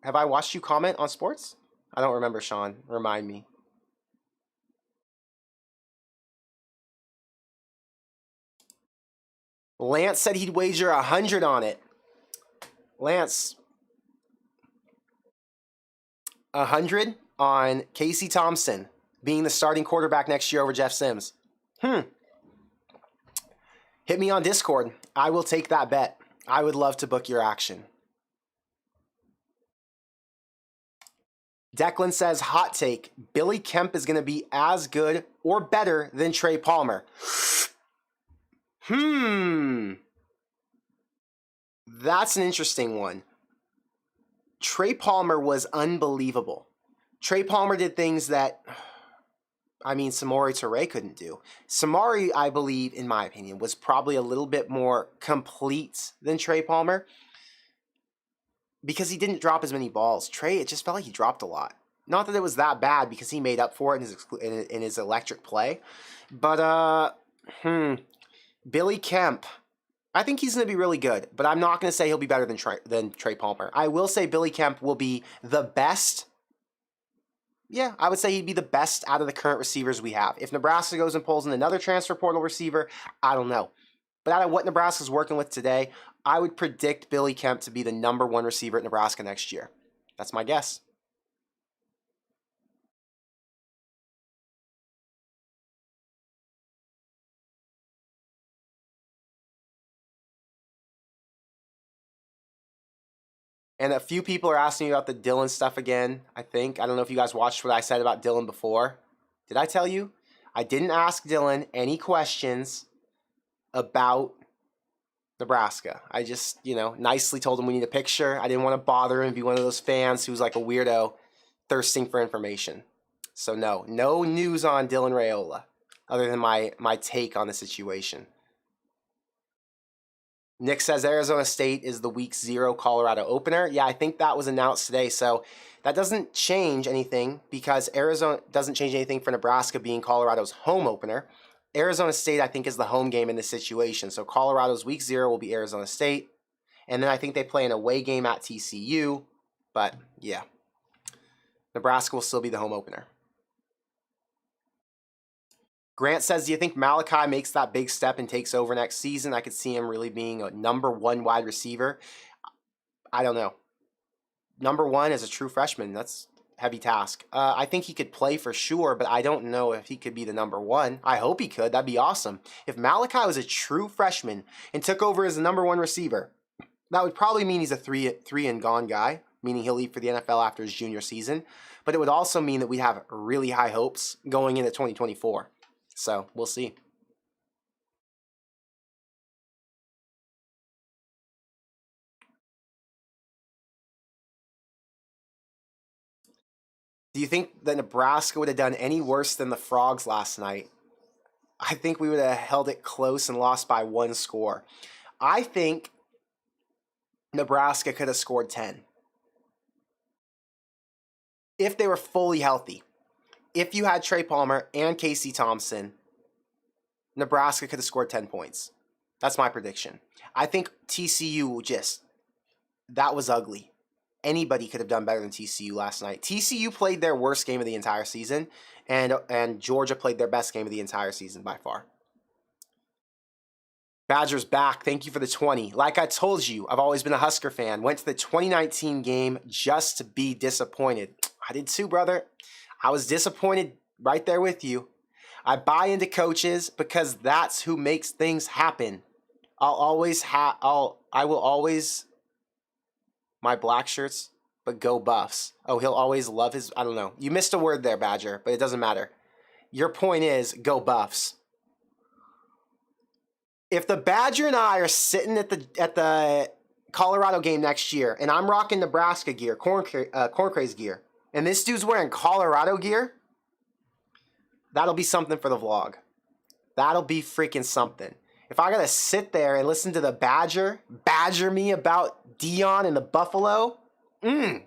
Have I watched you comment on sports? I don't remember, Sean. Remind me. Lance said he'd wager 100 on it. Lance, 100 on Casey Thompson being the starting quarterback next year over Jeff Sims. Hit me on Discord. I will take that bet. I would love to book your action. Declan says, hot take, Billy Kemp is going to be as good or better than Trey Palmer. That's an interesting one. Trey Palmer was unbelievable. Trey Palmer did things that, Samori Toure couldn't do. Samori, I believe, in my opinion, was probably a little bit more complete than Trey Palmer because he didn't drop as many balls. Trey, it just felt like he dropped a lot. Not that it was that bad because he made up for it in his electric play. But, Billy Kemp, I think he's going to be really good, but I'm not going to say he'll be better than Trey Palmer. I will say Billy Kemp will be the best. Yeah, I would say he'd be the best out of the current receivers we have. If Nebraska goes and pulls in another transfer portal receiver, I don't know. But out of what Nebraska's working with today, I would predict Billy Kemp to be the number one receiver at Nebraska next year. That's my guess. And a few people are asking me about the Dylan stuff again, I think. I don't know if you guys watched what I said about Dylan before. Did I tell you? I didn't ask Dylan any questions about Nebraska. I just, nicely told him we need a picture. I didn't want to bother him and be one of those fans who's like a weirdo thirsting for information. So no news on Dylan Raiola other than my take on the situation. Nick says Arizona State is the week 0 Colorado opener. Yeah, I think that was announced today. So that doesn't change anything because Arizona doesn't change anything for Nebraska being Colorado's home opener. Arizona State, I think, is the home game in this situation. So Colorado's week 0 will be Arizona State. And then I think they play an away game at TCU. But yeah, Nebraska will still be the home opener. Grant says, do you think Malachi makes that big step and takes over next season? I could see him really being a number 1 wide receiver. I don't know. Number 1 as a true freshman, that's a heavy task. I think he could play for sure, but I don't know if he could be the number 1. I hope he could. That'd be awesome. If Malachi was a true freshman and took over as the number 1 receiver, that would probably mean he's a three and gone guy, meaning he'll leave for the NFL after his junior season. But it would also mean that we'd have really high hopes going into 2024. So we'll see. Do you think that Nebraska would have done any worse than the Frogs last night? I think we would have held it close and lost by 1 score. I think Nebraska could have scored 10. If they were fully healthy. If you had Trey Palmer and Casey Thompson, Nebraska could have scored 10 points. That's my prediction. I think TCU that was ugly. Anybody could have done better than TCU last night. TCU played their worst game of the entire season, and Georgia played their best game of the entire season by far. Badgers back. Thank you for the 20. Like I told you, I've always been a Husker fan. Went to the 2019 game just to be disappointed. I did too, brother. I was disappointed right there with you. I buy into coaches because that's who makes things happen. I will always my black shirts, but go Buffs. Oh, he'll always love his, I don't know. You missed a word there, Badger, but it doesn't matter. Your point is, go Buffs. If the Badger and I are sitting at the Colorado game next year, and I'm rocking Nebraska gear, Corn Craze gear, and this dude's wearing Colorado gear, that'll be something for the vlog. That'll be freaking something. If I gotta sit there and listen to the badger me about Dion and the Buffalo, we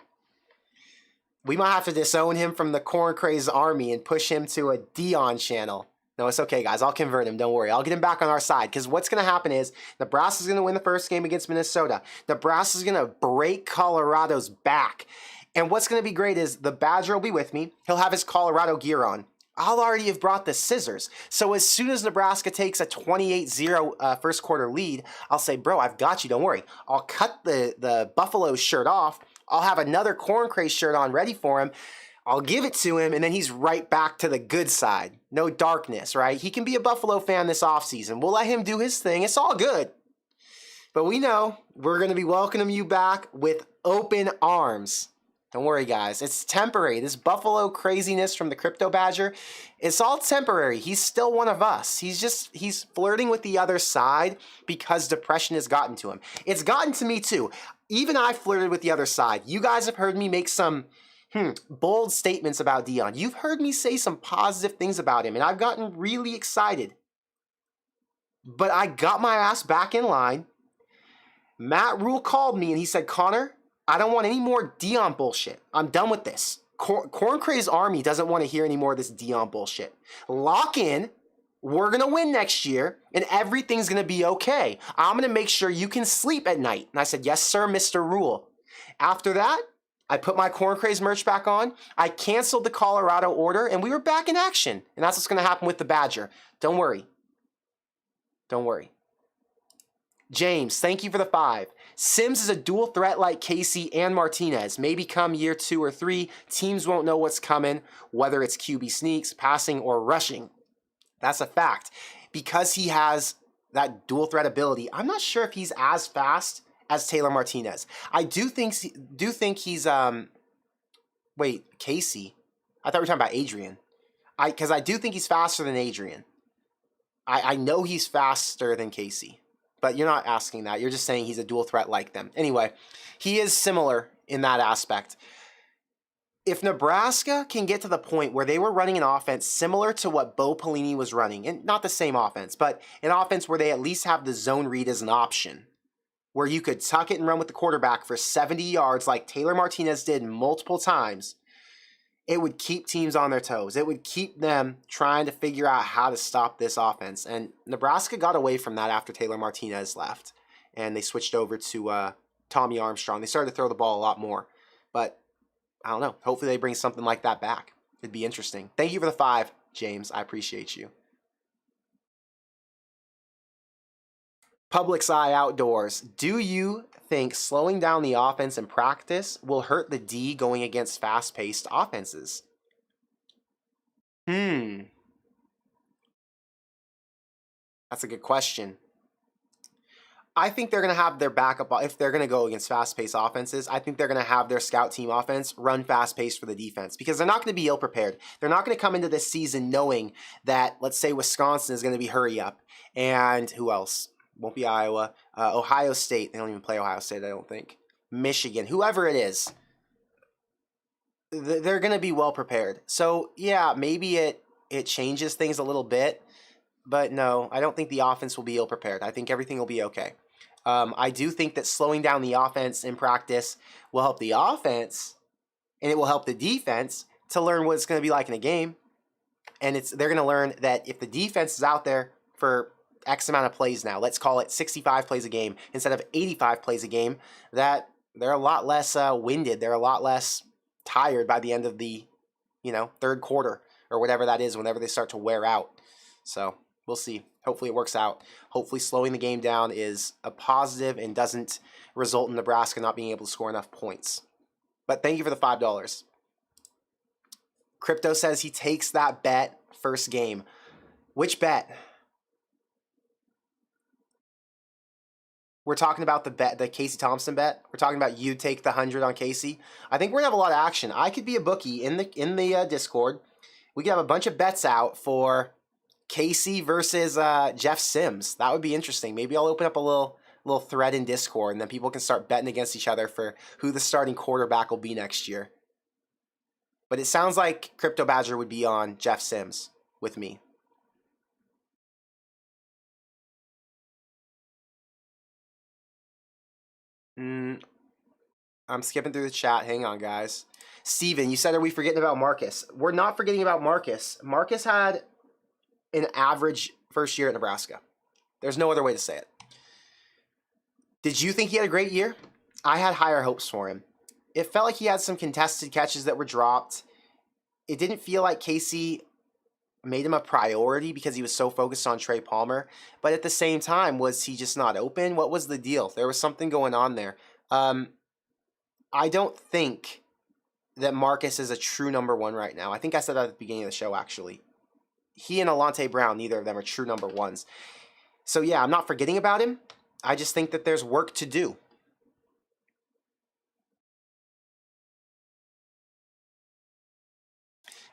might have to disown him from the Corn Craze army and push him to a Dion channel. No, it's okay, guys. I'll convert him. Don't worry. I'll get him back on our side. Because what's going to happen is Nebraska's going to win the first game against Minnesota. Nebraska's going to break Colorado's back. And what's going to be great is the Badger will be with me. He'll have his Colorado gear on. I'll already have brought the scissors. So as soon as Nebraska takes a 28-0 first quarter lead, I'll say, bro, I've got you. Don't worry. I'll cut the Buffalo shirt off. I'll have another Corn Craze shirt on ready for him. I'll give it to him, and then he's right back to the good side. No darkness, right? He can be a Buffalo fan this offseason. We'll let him do his thing. It's all good. But we know we're going to be welcoming you back with open arms. Don't worry, guys. It's temporary. This Buffalo craziness from the Crypto Badger, it's all temporary. He's still one of us. He's flirting with the other side because depression has gotten to him. It's gotten to me, too. Even I flirted with the other side. You guys have heard me make some bold statements about Dion. You've heard me say some positive things about him, and I've gotten really excited. But I got my ass back in line. Matt Rule called me, and he said, Connor, I don't want any more Dion bullshit. I'm done with this. Corn Craze Army doesn't want to hear any more of this Dion bullshit. Lock in. We're going to win next year, and everything's going to be okay. I'm going to make sure you can sleep at night. And I said, yes, sir, Mr. Rule. After that, I put my Corn Craze merch back on. I canceled the Colorado order, and we were back in action. And that's what's going to happen with the Badger. Don't worry. Don't worry. James, thank you for the 5. Sims is a dual threat like Casey and Martinez. Maybe come year 2 or 3, teams won't know what's coming, whether it's QB sneaks, passing, or rushing. That's a fact. Because he has that dual threat ability, I'm not sure if he's as fast as Taylor Martinez. I do think he's wait, Casey. I thought we were talking about Adrian. Because I do think he's faster than Adrian. I know he's faster than Casey. But you're not asking that. You're just saying he's a dual threat like them. Anyway, he is similar in that aspect. If Nebraska can get to the point where they were running an offense similar to what Bo Pelini was running, and not the same offense, but an offense where they at least have the zone read as an option, where you could tuck it and run with the quarterback for 70 yards like Taylor Martinez did multiple times, it would keep teams on their toes. It would keep them trying to figure out how to stop this offense. And Nebraska got away from that after Taylor Martinez left, and they switched over to Tommy Armstrong. They started to throw the ball a lot more. But I don't know. Hopefully they bring something like that back. It'd be interesting. Thank you for the 5, James. I appreciate you. Public's Eye Outdoors. Do you think slowing down the offense in practice will hurt the D going against fast-paced offenses? That's a good question. I think they're going to have their backup, if they're going to go against fast-paced offenses, I think they're going to have their scout team offense run fast-paced for the defense because they're not going to be ill-prepared. They're not going to come into this season knowing that, let's say, Wisconsin is going to be hurry-up. And who else? Won't be Iowa. Ohio State. They don't even play Ohio State, I don't think. Michigan. Whoever it is. They're going to be well-prepared. So, yeah, maybe it changes things a little bit. But no, I don't think the offense will be ill-prepared. I think everything will be okay. I do think that slowing down the offense in practice will help the offense, and it will help the defense to learn what it's going to be like in a game. And they're going to learn that if the defense is out there for X amount of plays now, let's call it 65 plays a game instead of 85 plays a game, that they're a lot less winded. They're a lot less tired by the end of the, third quarter or whatever that is, whenever they start to wear out. So we'll see. Hopefully it works out. Hopefully slowing the game down is a positive and doesn't result in Nebraska not being able to score enough points. But thank you for the $5. Crypto says he takes that bet first game. Which bet? We're talking about the Casey Thompson bet. We're talking about you take the 100 on Casey. I think we're gonna have a lot of action. I could be a bookie in the Discord. We could have a bunch of bets out for Casey versus Jeff Sims. That would be interesting. Maybe I'll open up a little thread in Discord, and then people can start betting against each other for who the starting quarterback will be next year. But it sounds like Crypto Badger would be on Jeff Sims with me. I'm skipping through the chat. Hang on, guys. Steven, you said, are we forgetting about Marcus? We're not forgetting about Marcus. Marcus had an average first year at Nebraska. There's no other way to say it. Did you think he had a great year? I had higher hopes for him. It felt like he had some contested catches that were dropped. It didn't feel like Casey made him a priority because he was so focused on Trey Palmer. But at the same time, was he just not open? What was the deal? There was something going on there. I don't think that Marcus is a true number one right now. I think I said that at the beginning of the show, actually. He and Alante Brown, neither of them are true number ones. So yeah, I'm not forgetting about him. I just think that there's work to do.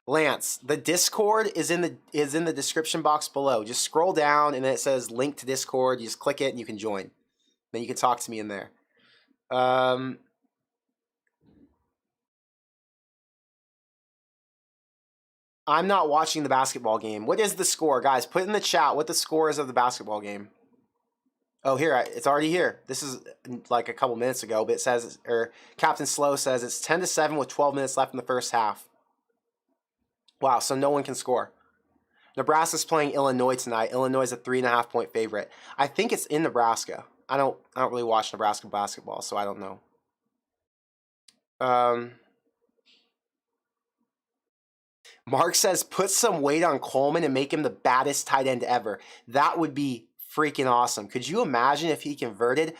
Lance, the Discord is in the description box below. Just scroll down and then it says link to Discord. You just click it and you can join. Then you can talk to me in there. I'm not watching the basketball game. What is the score? Guys, put in the chat what the score is of the basketball game. Oh, here, it's already here. This is like a couple minutes ago, but it says, or Captain Slow says it's 10-7 with 12 minutes left in the first half. Wow, so no one can score. Nebraska's playing Illinois tonight. Illinois is a 3.5-point favorite. I think it's in Nebraska. I don't really watch Nebraska basketball, so I don't know. Mark says, put some weight on Coleman and make him the baddest tight end ever. That would be freaking awesome. Could you imagine if he converted?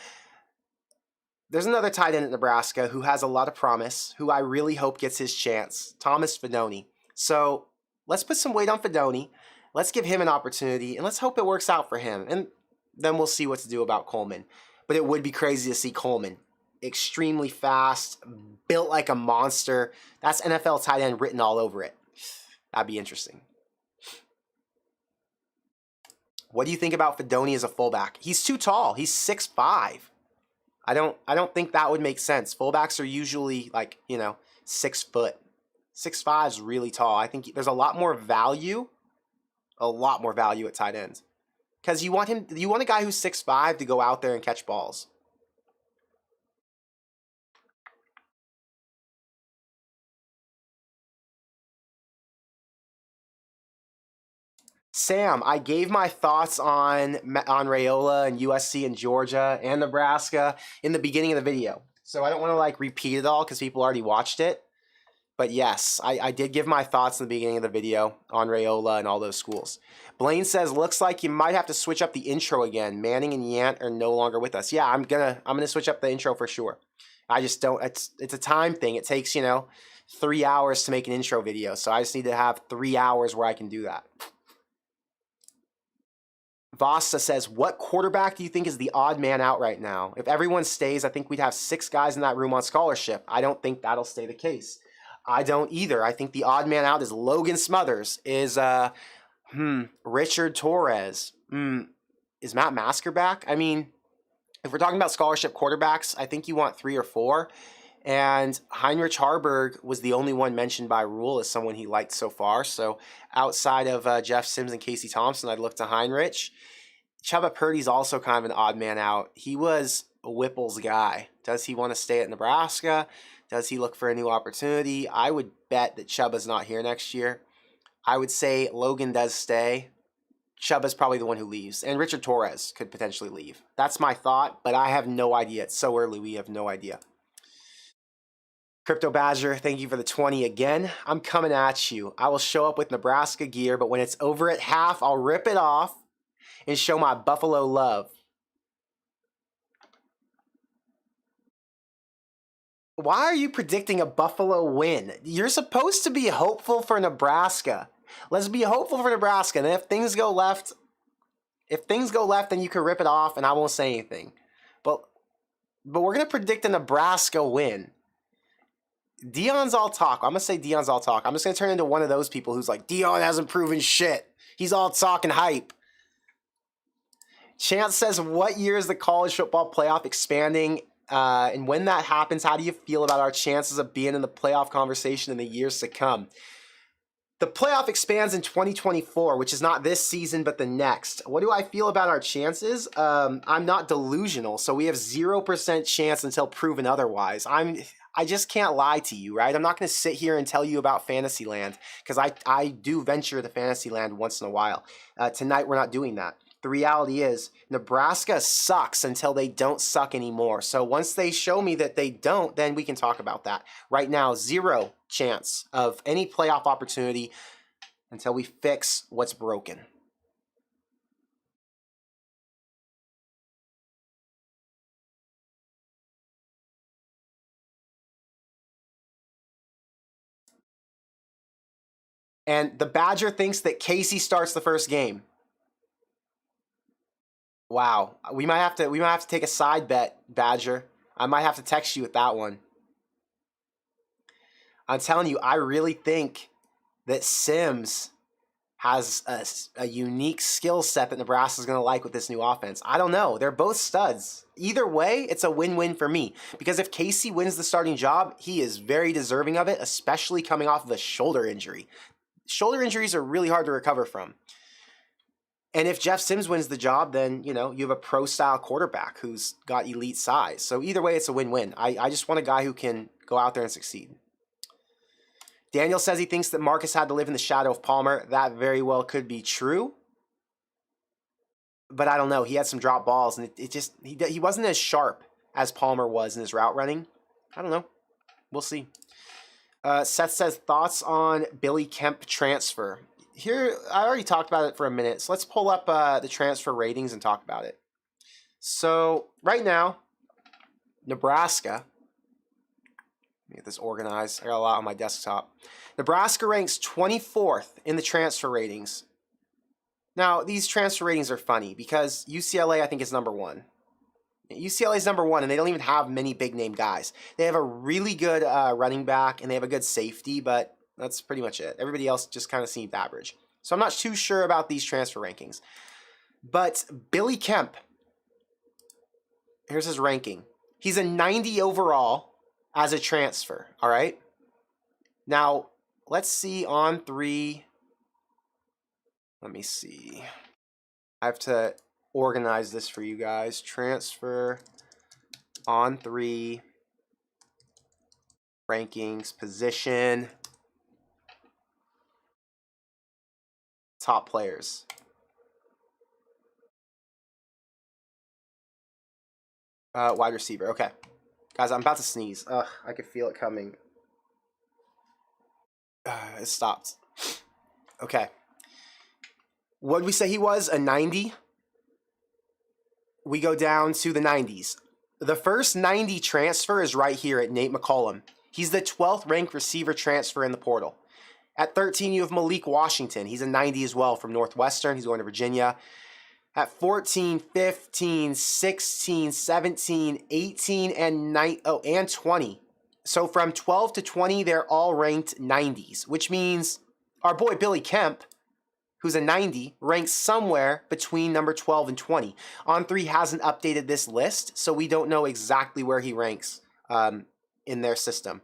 There's another tight end at Nebraska who has a lot of promise, who I really hope gets his chance, Thomas Fidone. So let's put some weight on Fidone. Let's give him an opportunity, and let's hope it works out for him. And then we'll see what to do about Coleman. But it would be crazy to see Coleman. Extremely fast, built like a monster. That's NFL tight end written all over it. That'd be interesting. What do you think about Fidone as a fullback? He's too tall. He's 6'5". I don't think that would make sense. Fullbacks are usually like, 6 foot. 6'5" is really tall. I think there's a lot more value at tight end. Because you want a guy who's 6'5" to go out there and catch balls. Sam, I gave my thoughts on Raiola and USC and Georgia and Nebraska in the beginning of the video. So I don't want to repeat it all because people already watched it. But yes, I did give my thoughts in the beginning of the video on Raiola and all those schools. Blaine says, looks like you might have to switch up the intro again. Manning and Yant are no longer with us. Yeah, I'm gonna switch up the intro for sure. I just don't. It's a time thing. It takes 3 hours to make an intro video, so I just need to have 3 hours where I can do that. Vasta says, what quarterback do you think is the odd man out right now? If everyone stays, I think we'd have 6 guys in that room on scholarship. I don't think that'll stay the case. I don't either. I think the odd man out is Logan Smothers, is Richard Torres. Is Matt Masker back? I mean, if we're talking about scholarship quarterbacks, I think you want 3 or 4. And Heinrich Harburg was the only one mentioned by Rule as someone he liked so far. So outside of Jeff Sims and Casey Thompson, I'd look to Heinrich. Chubba Purdy's also kind of an odd man out. He was Whipple's guy. Does he want to stay at Nebraska? Does he look for a new opportunity? I would bet that Chubba's not here next year. I would say Logan does stay. Chubba's probably the one who leaves. And Richard Torres could potentially leave. That's my thought, but I have no idea. It's so early, we have no idea. Crypto Badger, thank you for the 20 again. I'm coming at you. I will show up with Nebraska gear, but when it's over at half, I'll rip it off and show my Buffalo love. Why are you predicting a Buffalo win? You're supposed to be hopeful for Nebraska. Let's be hopeful for Nebraska. And if things go left, then you can rip it off and I won't say anything. But we're going to predict a Nebraska win. Deion's all talk. I'm going to say Deion's all talk. I'm just going to turn into one of those people who's like, Deion hasn't proven shit. He's all talking hype. Chance says, what year is the college football playoff expanding? And when that happens, how do you feel about our chances of being in the playoff conversation in the years to come? The playoff expands in 2024, which is not this season, but the next. What do I feel about our chances? I'm not delusional, so we have 0% chance until proven otherwise. I just can't lie to you, right? I'm not going to sit here and tell you about Fantasyland, because I do venture to Fantasyland once in a while. Tonight, we're not doing that. The reality is, Nebraska sucks until they don't suck anymore. So once they show me that they don't, then we can talk about that. Right now, 0 chance of any playoff opportunity until we fix what's broken. And the Badger thinks that Casey starts the first game. Wow, we might have to take a side bet, Badger. I might have to text you with that one. I'm telling you, I really think that Sims has a unique skill set that Nebraska's going to like with this new offense. I don't know. They're both studs. Either way, it's a win-win for me. Because if Casey wins the starting job, he is very deserving of it, especially coming off of a shoulder injury. Shoulder injuries are really hard to recover from. And if Jeff Sims wins the job, then, you have a pro-style quarterback who's got elite size. So either way, it's a win-win. I just want a guy who can go out there and succeed. Daniel says he thinks that Marcus had to live in the shadow of Palmer. That very well could be true. But I don't know. He had some drop balls, and he wasn't as sharp as Palmer was in his route running. I don't know. We'll see. Seth says, thoughts on Billy Kemp transfer. Here, I already talked about it for a minute, so let's pull up the transfer ratings and talk about it. So, right now, Nebraska, let me get this organized. I got a lot on my desktop. Nebraska ranks 24th in the transfer ratings. Now, these transfer ratings are funny because UCLA, I think, is number 1. UCLA is number 1, and they don't even have many big-name guys. They have a really good running back, and they have a good safety, but that's pretty much it. Everybody else just kind of seemed average. So I'm not too sure about these transfer rankings. But Billy Kemp, here's his ranking. He's a 90 overall as a transfer, all right? Now, let's see on 3. Let me see. I have to organize this for you guys. Transfer on 3. Rankings, position. Top players. Wide receiver. Okay. Guys, I'm about to sneeze. Ugh, I can feel it coming. It stopped. Okay. What did we say he was? A 90? We go down to the 90s. The first 90 transfer is right here at Nate McCollum. He's the 12th ranked receiver transfer in the portal. At 13, you have Malik Washington. He's a 90 as well from Northwestern. He's going to Virginia. At 14, 15, 16, 17, 18, and 20. So from 12 to 20, they're all ranked 90s, which means our boy Billy Kemp, who's a 90, ranks somewhere between number 12 and 20. On3 hasn't updated this list, so we don't know exactly where he ranks in their system.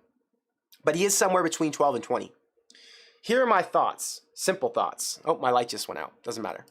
But he is somewhere between 12 and 20. Here are my thoughts. Simple thoughts. Oh, my light just went out. Doesn't matter.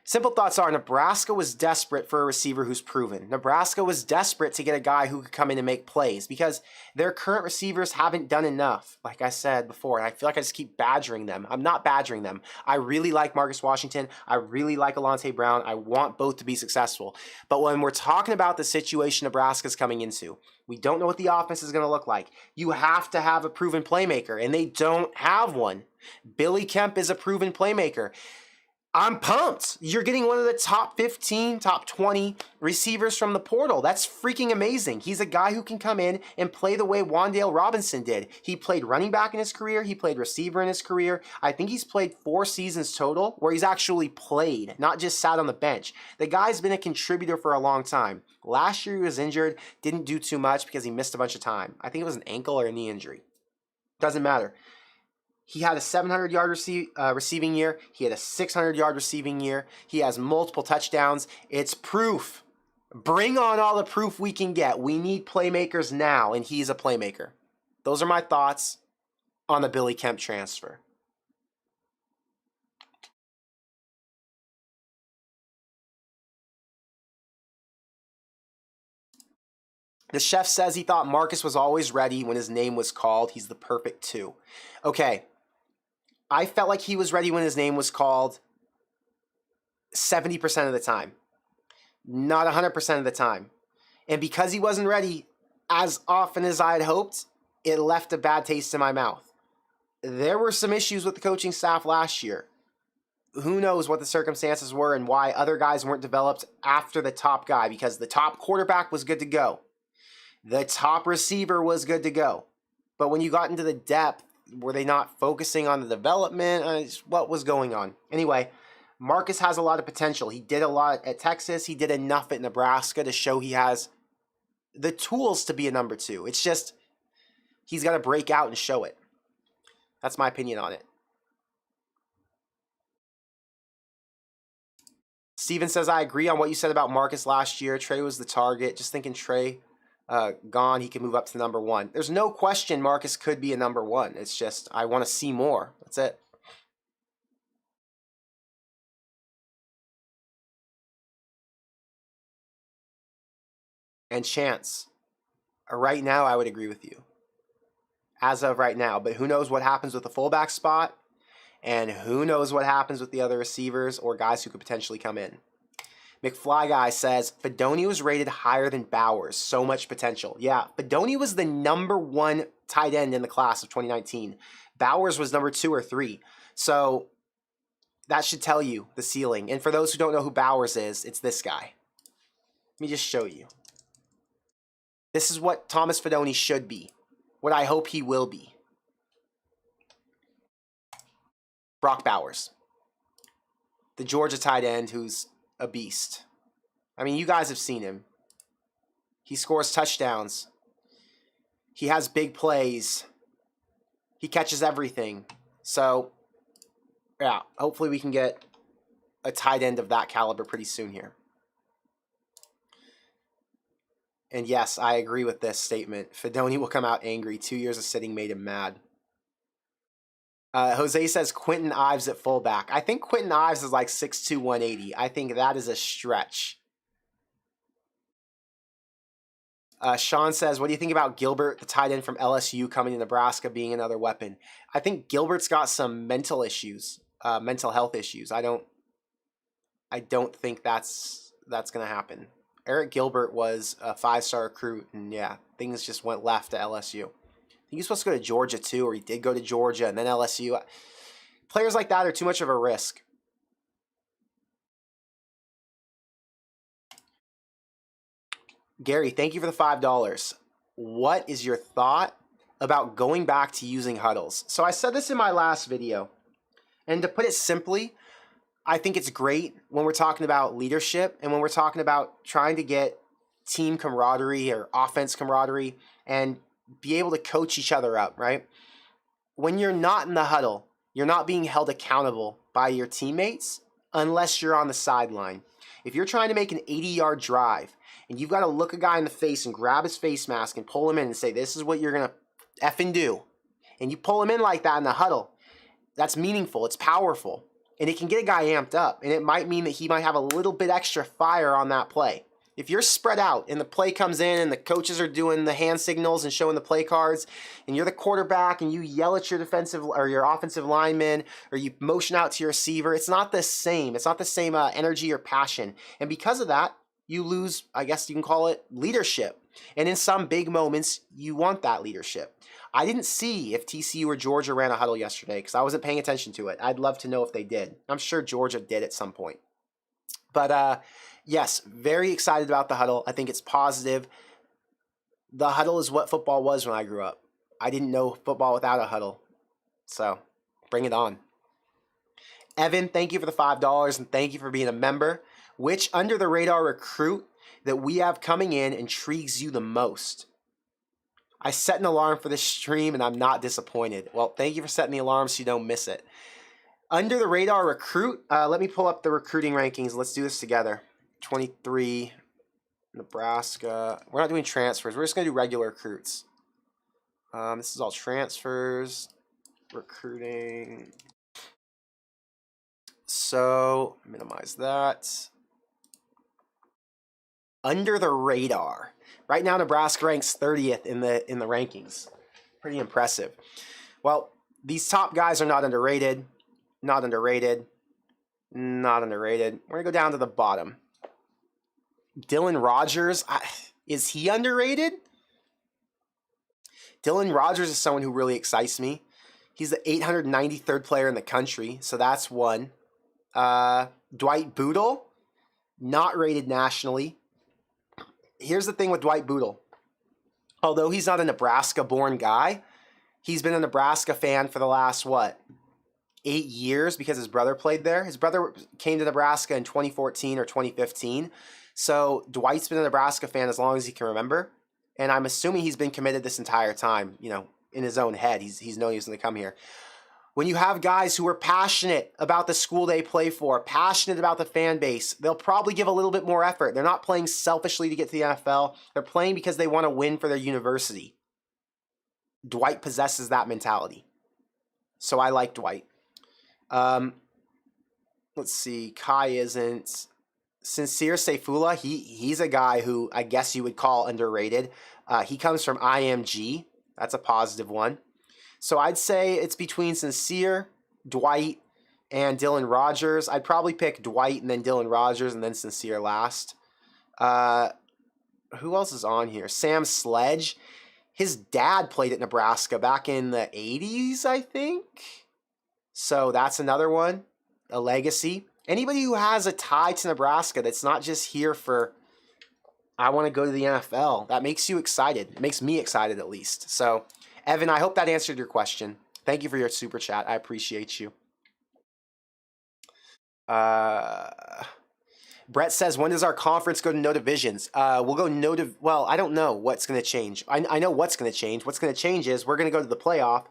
Simple thoughts are Nebraska was desperate for a receiver who's proven. Nebraska was desperate to get a guy who could come in and make plays because their current receivers haven't done enough, like I said before, and I feel like I just keep badgering them. I'm not badgering them. I really like Marcus Washington. I really like Alante Brown. I want both to be successful. But when we're talking about the situation Nebraska's coming into, we don't know what the offense is going to look like. You have to have a proven playmaker, and they don't have one. Billy Kemp is a proven playmaker. I'm pumped. You're getting one of the top 15, top 20 receivers from the portal. That's freaking amazing. He's a guy who can come in and play the way Wan'Dale Robinson did. He played running back in his career. He played receiver in his career. I think he's played 4 seasons total where he's actually played, not just sat on the bench. The guy's been a contributor for a long time. Last year he was injured, didn't do too much because he missed a bunch of time. I think it was an ankle or a knee injury. Doesn't matter. He had a 700-yard receiving year. He had a 600-yard receiving year. He has multiple touchdowns. It's proof. Bring on all the proof we can get. We need playmakers now, and he's a playmaker. Those are my thoughts on the Billy Kemp transfer. The chef says he thought Marcus was always ready when his name was called. He's the perfect 2. Okay. I felt like he was ready when his name was called 70% of the time. Not 100% of the time. And because he wasn't ready as often as I had hoped, it left a bad taste in my mouth. There were some issues with the coaching staff last year. Who knows what the circumstances were and why other guys weren't developed after the top guy, because the top quarterback was good to go. The top receiver was good to go. But when you got into the depth, were they not focusing on the development? What was going on? Anyway, Marcus has a lot of potential. He did a lot at Texas. He did enough at Nebraska to show he has the tools to be a number 2. It's just he's got to break out and show it. That's my opinion on it. Steven says, I agree on what you said about Marcus last year. Trey was the target. Just thinking Trey gone, he can move up to the number 1. There's no question Marcus could be a number 1. It's just I want to see more. That's it. And Chance, right now I would agree with you. As of right now. But who knows what happens with the fullback spot, and who knows what happens with the other receivers or guys who could potentially come in. McFly Guy says, Fedoni was rated higher than Bowers. So much potential. Yeah, Fedoni was the number 1 tight end in the class of 2019. Bowers was number 2 or 3. So that should tell you the ceiling. And for those who don't know who Bowers is, it's this guy. Let me just show you. This is what Thomas Fedoni should be. What I hope he will be. Brock Bowers. The Georgia tight end who's a beast. I mean, you guys have seen him. He scores touchdowns. He has big plays. He catches everything. So, yeah, hopefully we can get a tight end of that caliber pretty soon here. And yes, I agree with this statement. Fedoni will come out angry. 2 years of sitting made him mad. Jose says Quentin Ives at fullback. I think Quentin Ives is like 6'2", 180. I think that is a stretch. Sean says, what do you think about Gilbert, the tight end from LSU, coming to Nebraska, being another weapon? I think Gilbert's got some mental issues, mental health issues. I don't think that's going to happen. Eric Gilbert was a 5-star recruit, and yeah, things just went left at LSU. I think he's supposed to go to Georgia too, or he did go to Georgia and then LSU. Players like that are too much of a risk. Gary, thank you for the $5. What is your thought about going back to using huddles? So I said this in my last video, and to put it simply, I think it's great when we're talking about leadership and when we're talking about trying to get team camaraderie or offense camaraderie and be able to coach each other up, right? When you're not in the huddle, you're not being held accountable by your teammates unless you're on the sideline. If you're trying to make an 80-yard drive and you've got to look a guy in the face and grab his face mask and pull him in and say, this is what you're going to effing do, and you pull him in like that in the huddle, that's meaningful. It's powerful. And it can get a guy amped up. And it might mean that he might have a little bit extra fire on that play. If you're spread out and the play comes in and the coaches are doing the hand signals and showing the play cards, and you're the quarterback and you yell at your defensive or your offensive lineman, or you motion out to your receiver, it's not the same. It's not the same energy or passion. And because of that, you lose, I guess you can call it, leadership. And in some big moments, you want that leadership. I didn't see if TCU or Georgia ran a huddle yesterday because I wasn't paying attention to it. I'd love to know if they did. I'm sure Georgia did at some point. But yes, very excited about the huddle. I think it's positive. The huddle is what football was when I grew up. I didn't know football without a huddle. So bring it on. Evan, thank you for the $5 and thank you for being a member. Which under-the-radar recruit that we have coming in intrigues you the most? I set an alarm for this stream and I'm not disappointed. Well, thank you for setting the alarm so you don't miss it. Under the radar recruit, let me pull up the recruiting rankings. Let's do this together. 23, Nebraska. We're not doing transfers. We're just going to do regular recruits. This is all transfers, recruiting. So, minimize that. Under the radar. Right now, Nebraska ranks 30th in the rankings. Pretty impressive. Well, these top guys are not underrated. Not underrated. Not underrated. We're going to go down to the bottom. Dylan Rogers. Is he underrated? Dylan Rogers is someone who really excites me. He's the 893rd player in the country, so that's one. Dwight Boodle, not rated nationally. Here's the thing with Dwight Boodle. Although he's not a Nebraska-born guy, he's been a Nebraska fan for the last, 8 years because his brother played there. His brother came to Nebraska in 2014 or 2015. So Dwight's been a Nebraska fan as long as he can remember. And I'm assuming he's been committed this entire time, in his own head. He's known he was going to come here. When you have guys who are passionate about the school they play for, passionate about the fan base, they'll probably give a little bit more effort. They're not playing selfishly to get to the NFL. They're playing because they want to win for their university. Dwight possesses that mentality. So I like Dwight. Let's see. Kai isn't. Sincere Seifula, he's a guy who I guess you would call underrated. He comes from IMG. That's a positive one. So I'd say it's between Sincere, Dwight, and Dylan Rogers. I'd probably pick Dwight and then Dylan Rogers and then Sincere last. Who else is on here? Sam Sledge. His dad played at Nebraska back in the 80s, I think. So that's another one, a legacy. Anybody who has a tie to Nebraska that's not just here for, I want to go to the NFL, that makes you excited. It makes me excited at least. So, Evan, I hope that answered your question. Thank you for your super chat. I appreciate you. Brett says, when does our conference go to no divisions? We'll go well, I don't know what's going to change. I know what's going to change. What's going to change is we're going to go to the playoff,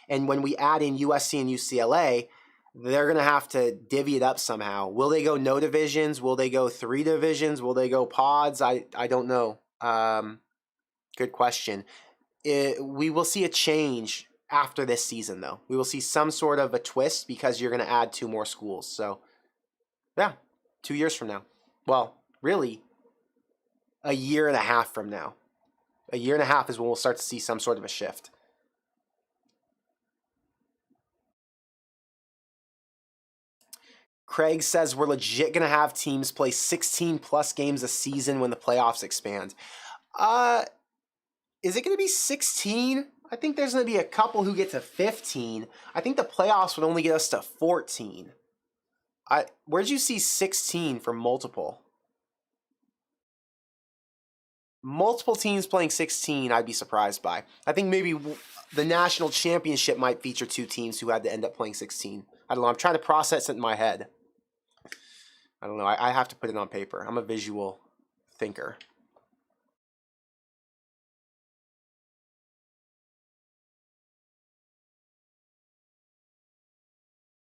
and when we add in USC and UCLA, they're going to have to divvy it up somehow. Will they go no divisions? Will they go 3 divisions? Will they go pods? I don't know. Good question. We will see a change after this season, though. We will see some sort of a twist because you're going to add 2 more schools. So, yeah, 2 years from now. Well, really, a year and a half from now. A year and a half is when we'll start to see some sort of a shift. Craig says we're legit going to have teams play 16-plus games a season when the playoffs expand. Is it going to be 16? I think there's going to be a couple who get to 15. I think the playoffs would only get us to 14. Where'd you see 16 for multiple? Multiple teams playing 16, I'd be surprised by. I think maybe the national championship might feature 2 teams who had to end up playing 16. I don't know. I'm trying to process it in my head. I don't know. I have to put it on paper. I'm a visual thinker.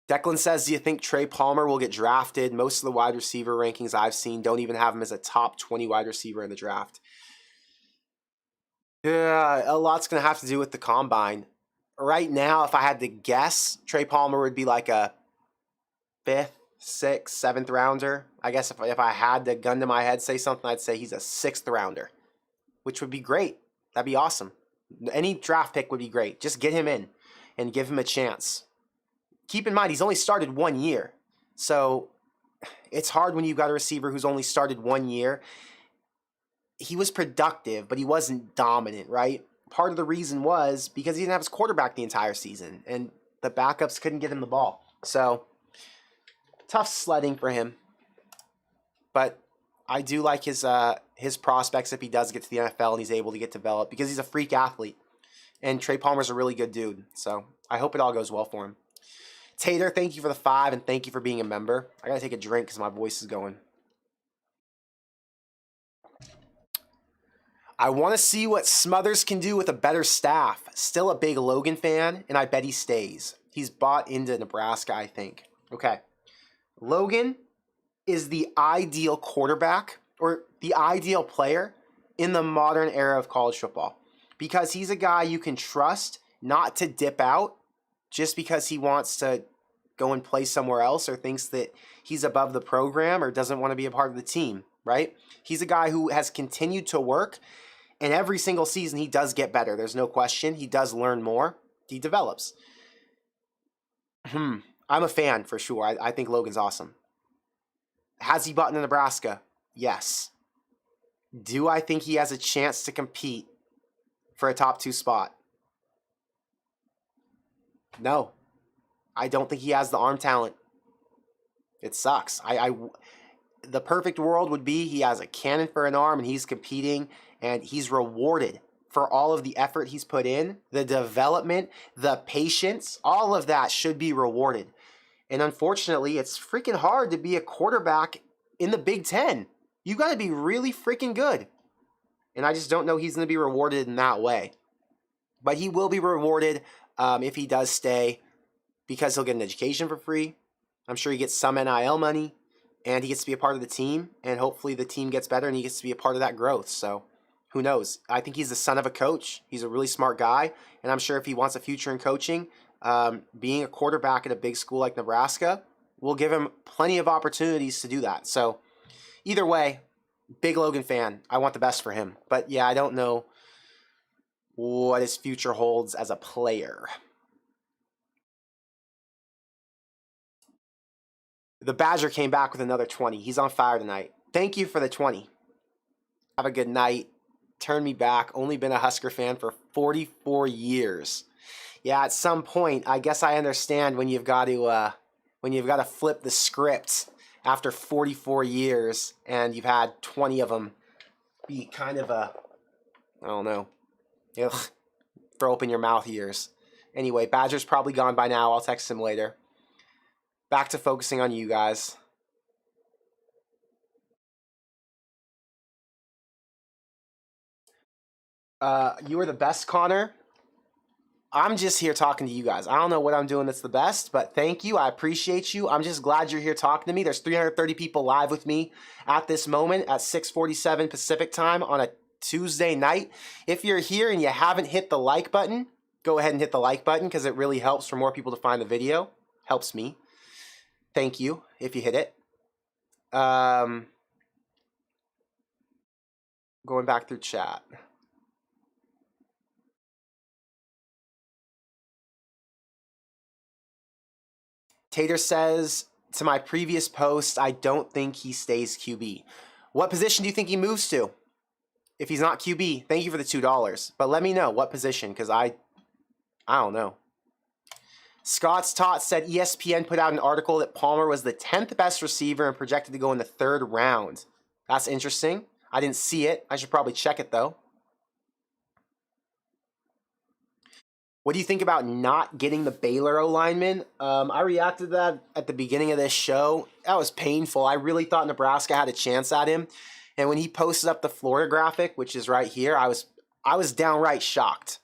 Declan says, do you think Trey Palmer will get drafted? Most of the wide receiver rankings I've seen don't even have him as a top 20 wide receiver in the draft. Yeah, a lot's going to have to do with the combine. Right now, if I had to guess, Trey Palmer would be like a 5th, 6th, 7th rounder. I guess if I had the gun to my head say something, I'd say he's a 6th rounder, which would be great. That'd be awesome. Any draft pick would be great. Just get him in and give him a chance. Keep in mind, he's only started 1 year. So it's hard when you've got a receiver who's only started 1 year. He was productive, but he wasn't dominant, right? Part of the reason was because he didn't have his quarterback the entire season, and the backups couldn't get him the ball. So tough sledding for him. But I do like his prospects if he does get to the NFL and he's able to get developed because he's a freak athlete. And Trey Palmer's a really good dude. So I hope it all goes well for him. Tater, thank you for the 5 and thank you for being a member. I got to take a drink because my voice is going. I want to see what Smothers can do with a better staff. Still a big Logan fan, and I bet he stays. He's bought into Nebraska, I think. Okay. Logan is the ideal quarterback or the ideal player in the modern era of college football because he's a guy you can trust not to dip out just because he wants to go and play somewhere else or thinks that he's above the program or doesn't want to be a part of the team, right? He's a guy who has continued to work, and every single season he does get better. There's no question. He does learn more. He develops. I'm a fan for sure. I think Logan's awesome. Has he bought into Nebraska? Yes. Do I think he has a chance to compete for a top 2 spot? No. I don't think he has the arm talent. It sucks. The perfect world would be he has a cannon for an arm and he's competing and he's rewarded for all of the effort he's put in, the development, the patience, all of that should be rewarded. And unfortunately, it's freaking hard to be a quarterback in the Big Ten. You got to be really freaking good. And I just don't know he's going to be rewarded in that way. But he will be rewarded if he does stay because he'll get an education for free. I'm sure he gets some NIL money and he gets to be a part of the team. And hopefully the team gets better and he gets to be a part of that growth. So who knows? I think he's the son of a coach. He's a really smart guy. And I'm sure if he wants a future in coaching, being a quarterback at a big school like Nebraska will give him plenty of opportunities to do that. So either way, big Logan fan. I want the best for him. But yeah, I don't know what his future holds as a player. The Badger came back with another 20. He's on fire tonight. Thank you for the 20. Have a good night. Turn me back. Only been a Husker fan for 44 years. Yeah, at some point, I guess I understand when you've got to flip the script after 44 years and you've had 20 of them be kind of a, I don't know, throw open your mouth years. Anyway, Badger's probably gone by now. I'll text him later. Back to focusing on you guys. You are the best, Connor. I'm just here talking to you guys. I don't know what I'm doing that's the best, but thank you. I appreciate you. I'm just glad you're here talking to me. There's 330 people live with me at this moment at 6:47 Pacific time on a Tuesday night. If you're here and you haven't hit the like button, go ahead and hit the like button because it really helps for more people to find the video. Helps me. Thank you if you hit it. Going back through chat. Tater says, to my previous post, I don't think he stays QB. What position do you think he moves to? If he's not QB, thank you for the $2. But let me know what position, because I don't know. Scott's Tot said ESPN put out an article that Palmer was the 10th best receiver and projected to go in the 3rd round. That's interesting. I didn't see it. I should probably check it, though. What do you think about not getting the Baylor O-lineman? I reacted to that at the beginning of this show. That was painful. I really thought Nebraska had a chance at him. And when he posted up the Florida graphic, which is right here, I was downright shocked.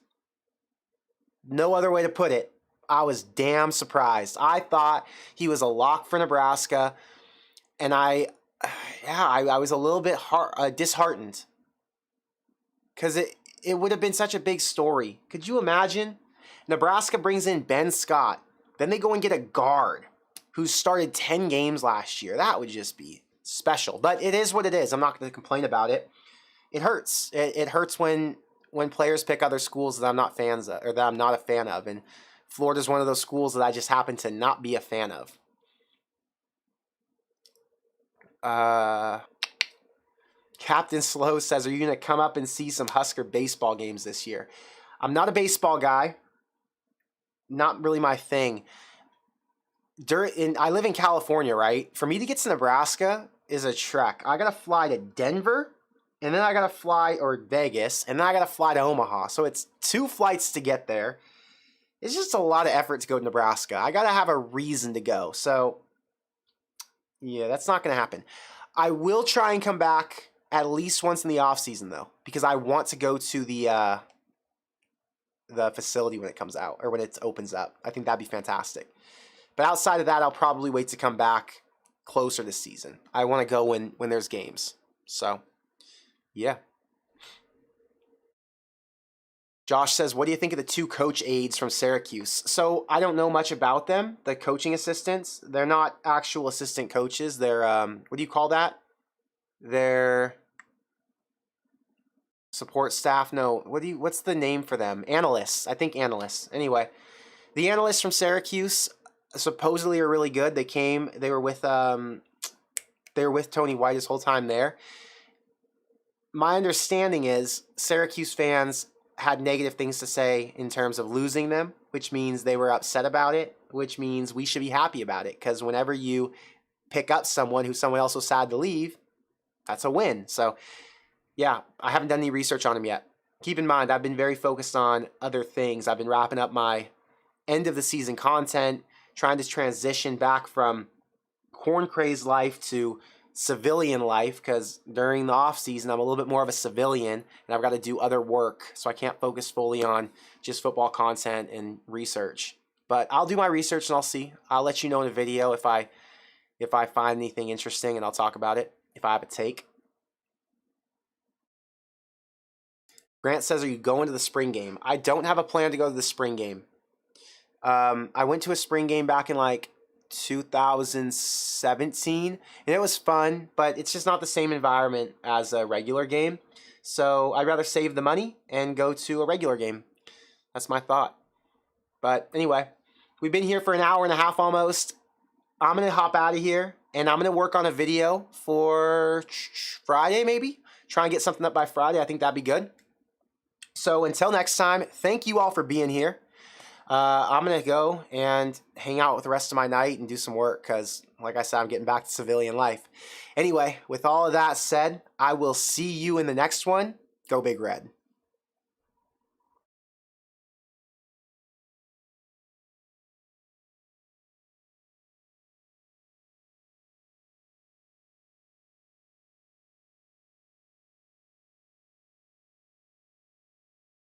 No other way to put it. I was damn surprised. I thought he was a lock for Nebraska. And I was a little bit disheartened. Because it would have been such a big story. Could you imagine? Nebraska brings in Ben Scott. Then they go and get a guard who started 10 games last year. That would just be special. But it is what it is. I'm not going to complain about it. It hurts. It hurts when players pick other schools that I'm not fans of, or that I'm not a fan of. And Florida's one of those schools that I just happen to not be a fan of. Captain Slow says, are you going to come up and see some Husker baseball games this year? I'm not a baseball guy. Not really my thing. I live in California, right? For me to get to Nebraska is a trek. I got to fly to Denver, and then I got to fly, or Vegas, and then I got to fly to Omaha. So it's 2 flights to get there. It's just a lot of effort to go to Nebraska. I got to have a reason to go. So, yeah, that's not going to happen. I will try and come back at least once in the off season though, because I want to go to the facility when it comes out or when it opens up. I think that'd be fantastic. But outside of that, I'll probably wait to come back closer this season. I want to go when there's games. So, yeah. Josh says, what do you think of the 2 coach aides from Syracuse? So I don't know much about them, the coaching assistants. They're not actual assistant coaches. They're, what do you call that? They're support staff. No, what's the name for them? Analysts. I think analysts. Anyway, the analysts from Syracuse supposedly are really good. They were with Tony White his whole time there. My understanding is Syracuse fans had negative things to say in terms of losing them, which means they were upset about it, which means we should be happy about it, because whenever you pick up someone who someone else was sad to leave, that's a win. So, yeah, I haven't done any research on him yet. Keep in mind, I've been very focused on other things. I've been wrapping up my end of the season content, trying to transition back from corn craze life to civilian life, because during the off season I'm a little bit more of a civilian and I've got to do other work, so I can't focus fully on just football content and research. But I'll do my research and I'll see. I'll let you know in a video if I find anything interesting, and I'll talk about it if I have a take. Grant says, are you going to the spring game? I don't have a plan to go to the spring game. I went to a spring game back in like 2017, and it was fun, but it's just not the same environment as a regular game. So I'd rather save the money and go to a regular game. That's my thought. But anyway, we've been here for an hour and a half almost. I'm going to hop out of here, and I'm going to work on a video for Friday maybe. Try and get something up by Friday. I think that'd be good. So until next time, thank you all for being here. I'm going to go and hang out with the rest of my night and do some work because, like I said, I'm getting back to civilian life. Anyway, with all of that said, I will see you in the next one. Go Big Red.